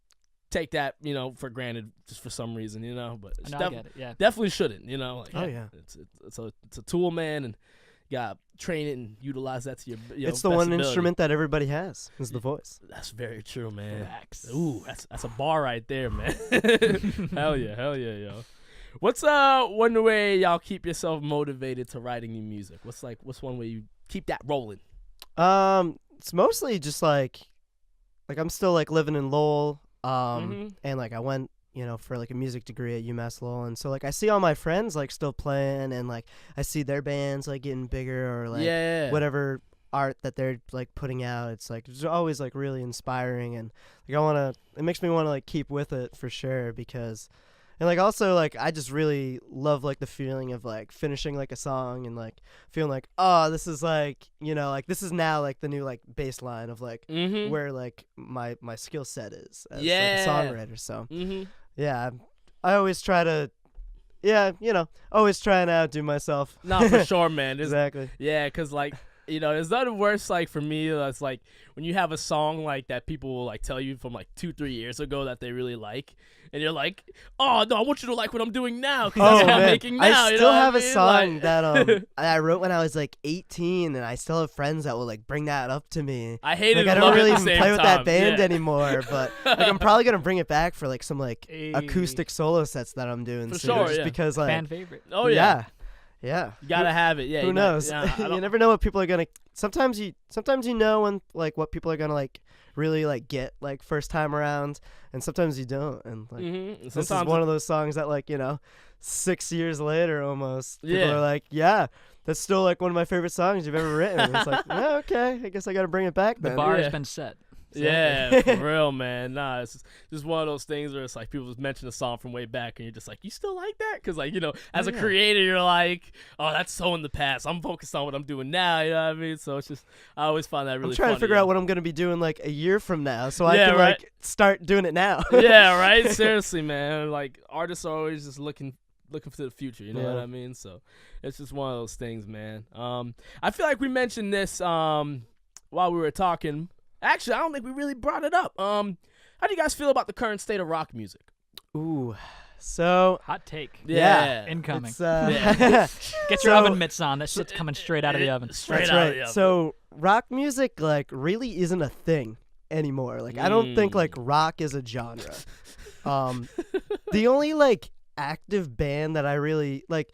take that for granted just for some reason, but it's No, I get it. Yeah. definitely shouldn't, like, Oh, yeah. it's a tool, man, and you gotta train it and utilize that to your It's the best one ability. instrument that everybody has is the voice. That's very true, man. Facts. Ooh, that's a bar right there, man. Hell yeah, yo. What's one way y'all keep yourself motivated to writing new music? What's one way you keep that rolling? It's mostly just like I'm still like living in Lowell, and like I went, for like a music degree at UMass Lowell, and so like I see all my friends like still playing, and like I see their bands like getting bigger or like whatever art that they're like putting out. It's like it's always like really inspiring, and like it makes me want to like keep with it for sure, because. And like also like I just really love like the feeling of like finishing like a song and like feeling like, oh, this is like, like this is now like the new like baseline of like where like my skill set is as like a songwriter. So yeah, I always try to always try and outdo myself. No, for sure, man. Exactly. Yeah, because like there's nothing worse like for me that's like when you have a song like that people will like tell you from like 2-3 years ago that they really like, and you're like, oh no, I want you to like what I'm doing now because that's what I'm making now. I still have a song that I wrote when I was like 18, and I still have friends that will like bring that up to me. I hate it. I don't really even play with that band yeah. anymore, but like I'm probably gonna bring it back for like some like acoustic solo sets that I'm doing for soon, sure, just because like fan favorite. Oh yeah. Yeah. You gotta have it. Yeah. Who knows? You never know what people are gonna. Sometimes you know when like what people are gonna like really like get like first time around, and sometimes you don't. And like this is one of those songs that like 6 years later almost people are like, yeah, that's still like one of my favorite songs you've ever written. And it's like, yeah, okay, I guess I gotta bring it back then. The bar has been set. Yeah, for real, man. Nah, it's just one of those things where it's like people just mention a song from way back, and you're just like, you still like that? Because like as a creator, you're like, oh, that's so in the past. I'm focused on what I'm doing now. You know what I mean? So it's just I always find that really. I'm trying to figure out what I'm gonna be doing like a year from now, so I can like start doing it now. Yeah, right. Seriously, man. Like artists are always just looking for the future. You know what I mean? So it's just one of those things, man. I feel like we mentioned this while we were talking. Actually, I don't think we really brought it up. How do you guys feel about the current state of rock music? Ooh, so hot take. Yeah, incoming. Get your oven mitts on. That shit's coming straight out of the oven. Straight out of the oven. So rock music like really isn't a thing anymore. Like I don't think like rock is a genre. The only like active band that I really like.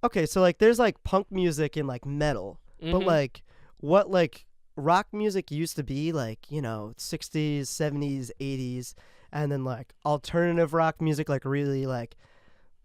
Okay, so like there's like punk music and like metal, but like what like rock music used to be like 60s, 70s, 80s, and then like alternative rock music like really like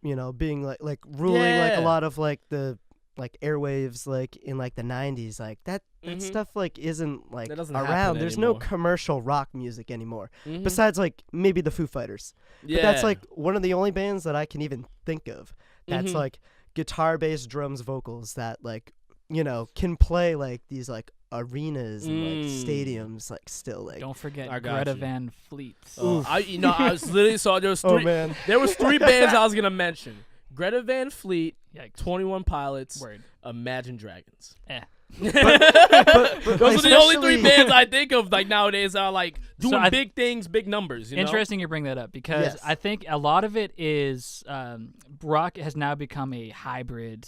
being like ruling like a lot of like the like airwaves like in like the 90s, like that stuff like isn't like around. There's no commercial rock music anymore besides like maybe the Foo Fighters. But that's like one of the only bands that I can even think of that's like guitar, bass, drums, vocals that like can play like these like arenas and like stadiums, like still like. Don't forget Greta Van Fleet. I was literally saw there was three. Oh man, there was 3 bands I was gonna mention: Greta Van Fleet, 21 Pilots, Imagine Dragons. But those are the only 3 bands I think of like nowadays that are like doing big things, big numbers. Interesting you bring that up because I think a lot of it is rock has now become a hybrid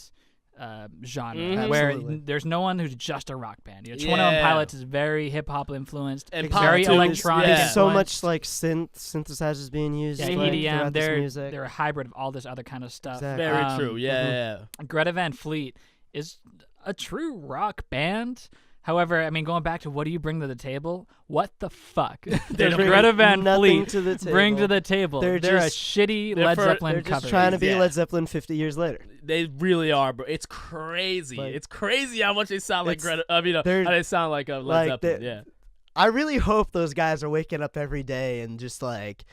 genre where there's no one who's just a rock band. 21 Pilots is very hip hop influenced and very electronic. There's so much like synthesizers being used. Yeah, like, EDM. Music. They're a hybrid of all this other kind of stuff. Exactly. Very true. Yeah. Greta Van Fleet is a true rock band. However, I mean, going back to what do you bring to the table? What the fuck? There's Greta Van Fleet bring to the table. They're a shitty Led Zeppelin cover. They're just cover. trying to be Led Zeppelin 50 years later. They really are, bro. It's crazy. It's crazy how much they sound like Greta. I mean, how they sound like a Led Zeppelin. I really hope those guys are waking up every day and just like,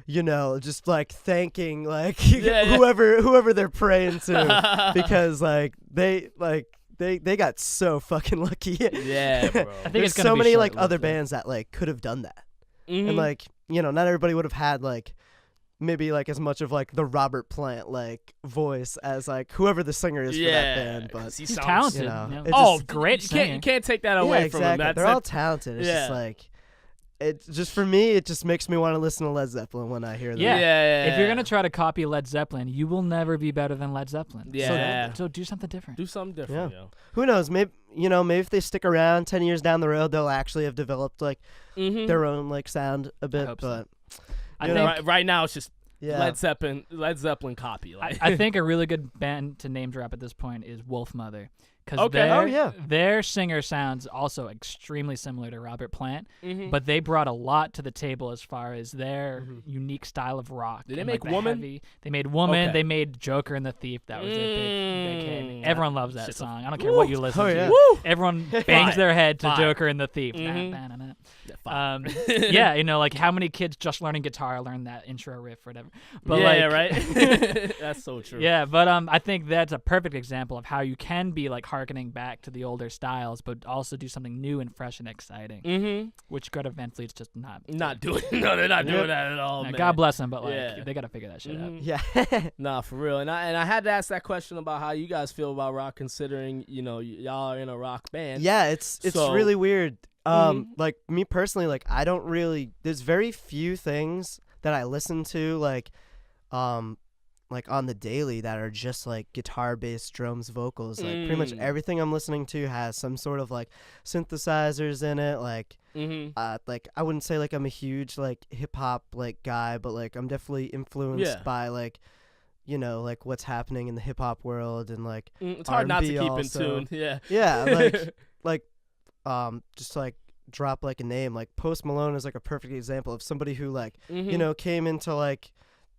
just like thanking like whoever they're praying to because like they got so fucking lucky. Yeah, bro. I think there's so many like other bands that like could have done that, and like not everybody would have had like maybe like as much of like the Robert Plant like voice as like whoever the singer is for that band, but he's talented. It's great. You can't take that away from him. They're all talented. It's just like. It's just for me. It just makes me want to listen to Led Zeppelin when I hear them. Yeah. If you're gonna try to copy Led Zeppelin, you will never be better than Led Zeppelin. Yeah. So do something different. Yeah. Who knows? Maybe maybe if they stick around 10 years down the road, they'll actually have developed like their own like sound a bit. But I think right now it's just Yeah. Led Zeppelin copy. Like. I think a really good band to name drop at this point is Wolf Mother. Because their singer sounds also extremely similar to Robert Plant, but they brought a lot to the table as far as their unique style of rock. Did they make Woman? They made Woman. Okay. They made Joker and the Thief. That was their big hit. Everyone loves that song. I don't care what you listen to. Woo! Everyone bangs their head to Joker and the Thief. Yeah, you know, like how many kids just learning guitar learn that intro riff or whatever. But right. That's so true. Yeah, but I think that's a perfect example of how you can be like harkening back to the older styles, but also do something new and fresh and exciting. Which Greta Van Fleet's just not doing. No, they're not doing that at all. Man. God bless them, but like they got to figure that shit out. Yeah. Nah, for real. And I had to ask that question about how you guys feel about rock, considering y'all are in a rock band. Yeah, it's really weird. Like me personally, like I don't really. There's very few things that I listen to like on the daily that are just like guitar, bass, drums, vocals. Like pretty much everything I'm listening to has some sort of like synthesizers in it. Like like I wouldn't say like I'm a huge like hip hop like guy, but like I'm definitely influenced by like like what's happening in the hip hop world and like it's hard not to keep also. in tune. Yeah. Yeah, like just like drop like a name like Post Malone is like a perfect example of somebody who like came into like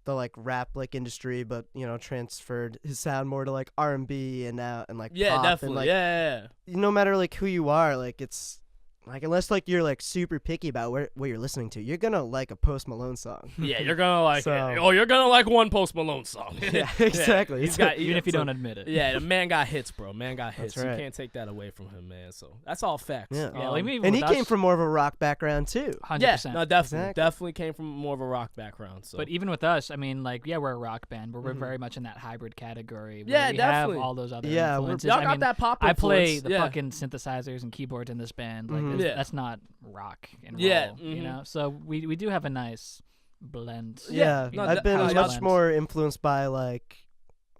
the like rap like industry, but transferred his sound more to like R&B and now and like pop definitely and, like, no matter like who you are, like it's like unless like you're like super picky about what you're listening to, you're gonna like a Post Malone song. Yeah, you're gonna like you're gonna like one Post Malone song. Yeah, exactly. He's got even if you don't admit it. Yeah, the man got hits, bro. Man got hits. That's right. You can't take that away from him, man. So that's all facts. Yeah, and he came from more of a rock background too. 100%. Yeah, no, definitely, Exactly. definitely came from more of a rock background. So, but even with us, I mean, like, yeah, we're a rock band, but we're very much in that hybrid category. Where Yeah, we definitely. have all those other Yeah, influences. y'all I got mean, that pop I play influence. the fucking synthesizers and keyboards in this band. Like, that's not rock and roll, you know? So we do have a nice blend. Yeah, No, I've been house much blend. more influenced by like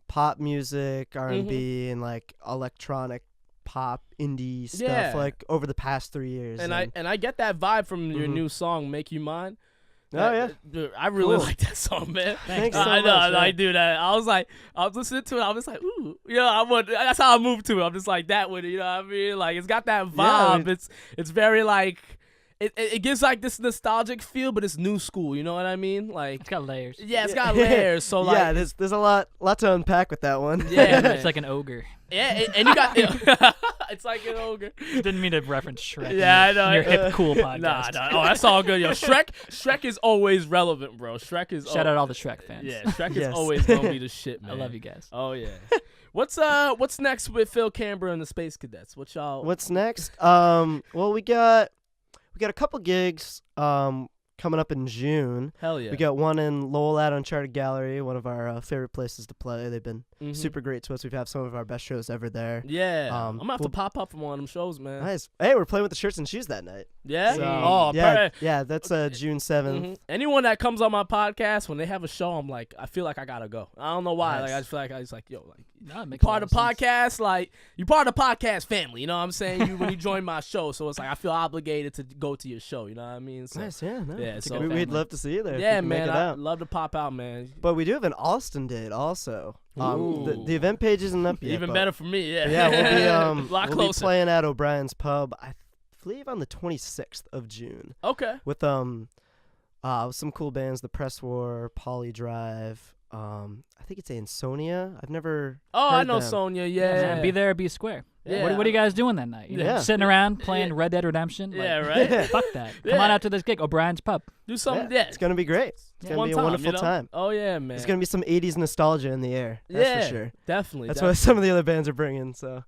pop music, R&B, and like electronic pop indie stuff like over the past 3 years. And I get that vibe from your new song, "Make You Mine." Oh yeah, Dude, I really Cool. like that song, man. Thanks so I know, much. I do that. I was listening to it. I was like, ooh, that's how I move to it. I'm just like that with it. You know what I mean? Like it's got that vibe. It's very like. It gives like this nostalgic feel, but it's new school. You know what I mean? Like It's got layers. yeah, it's got layers. So like yeah, there's a lot to unpack with that one. yeah, man. It's like an ogre. Yeah, and you got it's like an ogre. Didn't mean to reference Shrek. Yeah, I know. Your hip cool podcast. Nah. Oh, that's all good, yo. Shrek is always relevant, bro. Shrek is Shout out all the Shrek fans. Yeah, Shrek is Yes. always gonna be the shit, man. I love you guys. Oh yeah. What's next with Phil Cambra and the Space Cadets? What y'all? What's next? Well, we got a couple gigs coming up in June. Hell yeah. We got one in Lowell at Uncharted Gallery, one of our favorite places to play. They've been super great to us. We've had some of our best shows ever there. Yeah. I'm gonna have to we'll- pop up from one of them shows, man. Nice. Hey, we're playing with the Shirts and Shoes that night. Yeah. So, Oh, yeah, that's June 7th. Anyone that comes on my podcast when they have a show, I'm like, I feel like I gotta go. I don't know why. Nice. Like I just feel like I was like, yo, like No, it makes a part lot of the sense. podcast, like you part of the podcast family. You know what I'm saying? You when you join my show, so it's like I feel obligated to go to your show. You know what I mean? So, Nice, yeah. No. Yeah, so- good we'd family. love to see you there. if yeah, you can man, Make it I out. love to pop out, man. But we do have an Austin date also. Ooh. The event page isn't up yet. Even but better for me, yeah. Yeah, we'll be a lot we'll be closer. playing at O'Brien's Pub. I believe on the 26th of June Okay. with some cool bands, the Press War, Poly Drive. I think it's Ansonia. I've never. Oh, I heard know them. Sonya. Yeah, Yeah. man, be there, be square. Yeah. What are you guys doing that night? You know, Yeah. sitting around playing Red Dead Redemption? Like, Yeah, right. Fuck that. Come on Yeah. out to this gig, O'Brien's Pub. Do something. Yeah, Yeah. it's gonna be great. It's gonna One be a time, wonderful you know? time. Oh yeah, man. There's gonna be some 80s nostalgia in the air. That's yeah, for sure. Definitely. That's what some of the other bands are bringing. So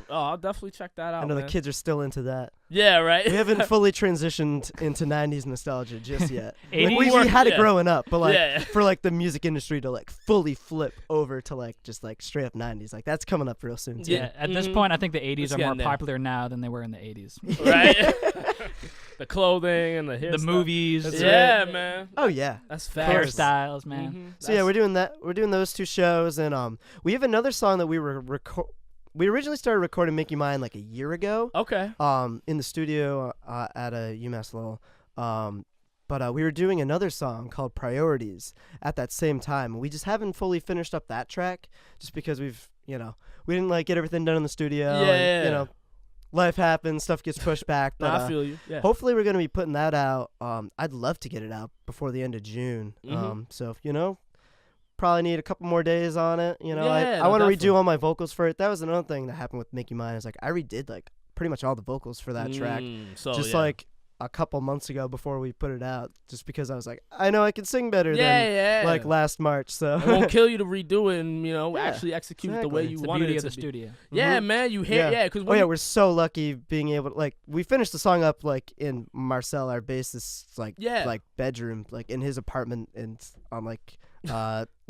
Oh, I'll definitely check that out. I know man. the kids are still into that. Yeah, right. We haven't fully transitioned into 90s nostalgia just yet. Like, 80s? we had it Yeah. growing up, but like Yeah. for like the music industry to like fully flip over to like just like straight up 90s, like that's coming up real soon too. Yeah, at this point, I think the 80s It's are more getting there. popular now than they were in the 80s. Right. The clothing and the hair The stuff. movies, Yeah, man. Oh yeah. That's fast. hairstyles, man. Mhm. So yeah, we're doing that. We're doing those two shows, and we have another song that we originally started recording "Make You Mine" like a year ago. Okay. In the studio at a UMass Lowell. But we were doing another song called Priorities at that same time. We just haven't fully finished up that track just because we didn't like get everything done in the studio. And, you know, life happens, stuff gets pushed back. But I feel you. Yeah. hopefully we're going to be putting that out. I'd love to get it out before the end of June. So, you know, probably need a couple more days on it. You know, I want to redo all my vocals for it. That was another thing that happened with Make You Mine. Is like I redid like pretty much all the vocals for that track. So, just like a couple months ago before we put it out, just because I was like, I know I can sing better than like last March. So it won't kill you to redo it and, you know, actually execute it the way you wanted it to the be. studio. Yeah, man, you hear, because we're so lucky being able to, like, we finished the song up like in Marcel, our bassist's like bedroom, like in his apartment and on like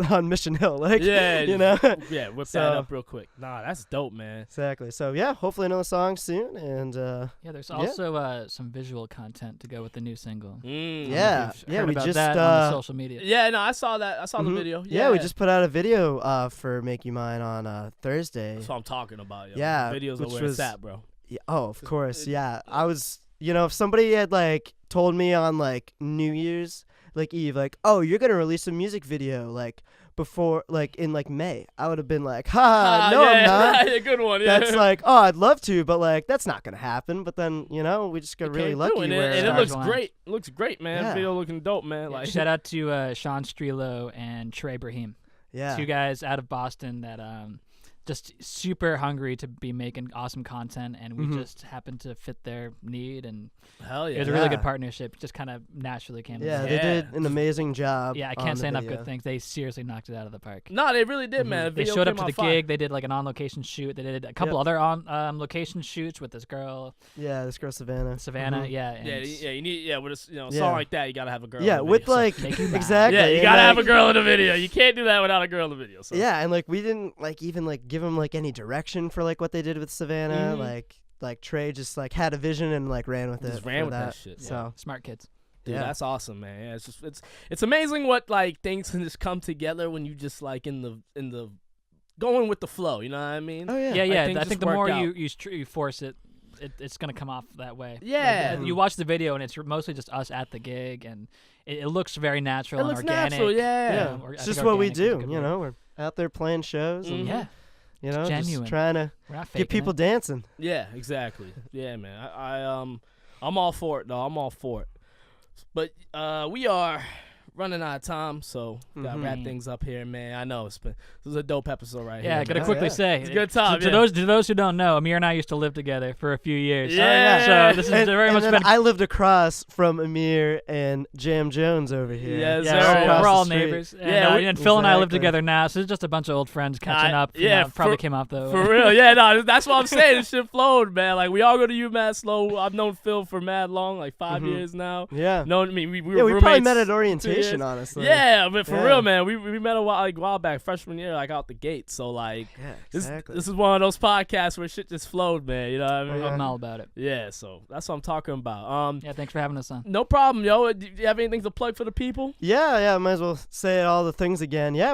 on Mission Hill, like you know, whip that up real quick. Nah, that's dope, man. Exactly. So hopefully another song soon, and there's also some visual content to go with the new single. We just that on the social media. Yeah, no, I saw that. I saw the video. Yeah, we just put out a video for Make You Mine on Thursday. That's what I'm talking about. Yo. Yeah, videos are where it's at, bro. Yeah, of course. Yeah, I was. You know, if somebody had like told me on like New Year's, like Eve, like, oh, you're gonna release a music video like before, like in like May, I would have been like, no, I'm not. Yeah, good one. Yeah. That's like, oh, I'd love to, but like that's not gonna happen. But then, you know, we just got really lucky. And it looks great. It looks great, man. Yeah. Video looking dope, man. Yeah, like shout out to Sean Strelo and Trey Brahim. Yeah, 2 guys out of Boston that just super hungry to be making awesome content, and we just happened to fit their need, and hell yeah, it was a really good partnership. Just kind of naturally came. Yeah, they did an amazing job. Yeah, I can't say enough good things. They seriously knocked it out of the park. No, they really did, man. They showed up to the gig. They did like an on-location shoot. They did a couple other on-location shoots with this girl. Yeah, this girl Savannah. Yeah. You need with a song like that, you gotta have a girl. Yeah, in the with video, like exactly. Yeah, you gotta have a girl in the video. You can't do that without a girl in the video. So. Yeah, and like we didn't like even like give them like any direction for like what they did with Savannah. Like Trey just like had a vision and like ran with it. Just ran with that shit. So smart kids. Dude, that's awesome, man. Yeah, it's amazing what like things can just come together when you just like in the going with the flow. You know what I mean? Oh yeah. Yeah. Like, I think the more you force it, it's gonna come off that way. Yeah. Like, you watch the video and it's mostly just us at the gig, and it looks very natural and looks organic. Natural, yeah. It's just what we do. You know, we're out there playing shows and you know, genuine. Just trying to get people dancing. Yeah, exactly. Yeah, man. I'm all for it, though. I'm all for it. But we are running out of time, so gotta wrap things up here, man. I know this is a dope episode right here. Yeah, gotta quickly say, it's a good time. To those who don't know, Amir and I used to live together for a few years. Yeah. So this is very much been. I lived across from Amir and Jam Jones over here. Yes, we're all neighbors. And Phil and I live exactly. together now, so it's just a bunch of old friends catching up. Probably came off though. For real, yeah, no, that's what I'm saying. This shit flowed, man. Like we all go to UMass slow. I've known Phil for mad long, like 5 years now. Yeah. No, I mean we were roommates. Probably met at orientation, honestly. Yeah, but for real, man, we met a while back, freshman year, like out the gate. So like, this is one of those podcasts where shit just flowed, man. You know what I mean? I'm all about it. Yeah, so that's what I'm talking about. Thanks for having us on. No problem, yo. Do you have anything to plug for the people? Yeah. Might as well say all the things again. Yeah,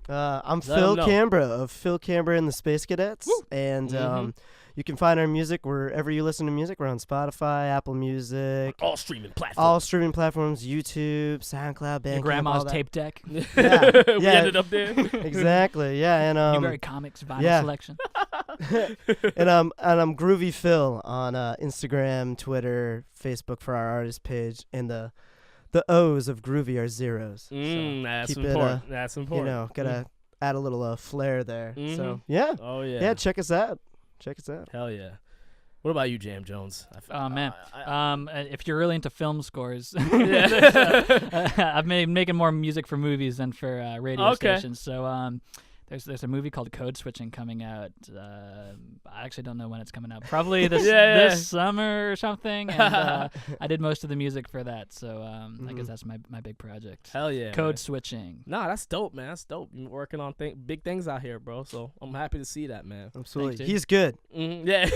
I'm Phil Cambra of Phil Cambra and the Space Cadets, and you can find our music wherever you listen to music. We're on Spotify, Apple Music, all streaming platforms, YouTube, SoundCloud, Bandcamp, your grandma's all that. tape deck. We ended up there. Exactly. Yeah, and Newberry Comics vinyl selection. and I'm Groovy Phil on Instagram, Twitter, Facebook for our artist page, and the O's of Groovy are zeros. That's important. That's important. You know, gotta add a little flair there. So check us out. Hell yeah. What about you, Jam Jones? Oh man, if you're really into film scores, I've been making more music for movies than for radio stations. So there's a movie called Code Switching coming out. I actually don't know when it's coming out. Probably this summer or something. And I did most of the music for that. So I guess that's my big project. Hell yeah. Code Switching. Nah, that's dope, man. That's dope. You're working on big things out here, bro. So I'm happy to see that, man. Absolutely. Thanks, he's good. Yeah.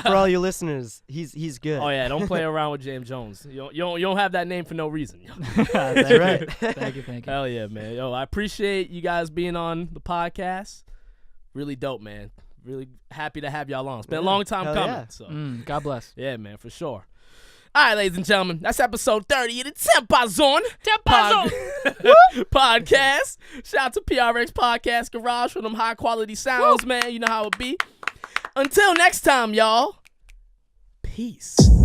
For all you listeners, he's good. Oh yeah, don't play around with James Jones. You don't have that name for no reason. That's right. Thank you. Hell yeah, man. Yo, I appreciate you guys being on the podcast. Really dope, man. Really happy to have y'all on. It's been a long time coming. Yeah. So God bless. yeah, man, for sure. All right, ladies and gentlemen, that's episode 30 of the TempahZone podcast. Shout out to PRX Podcast Garage for them high quality sounds, man. You know how it be. Until next time, y'all. Peace.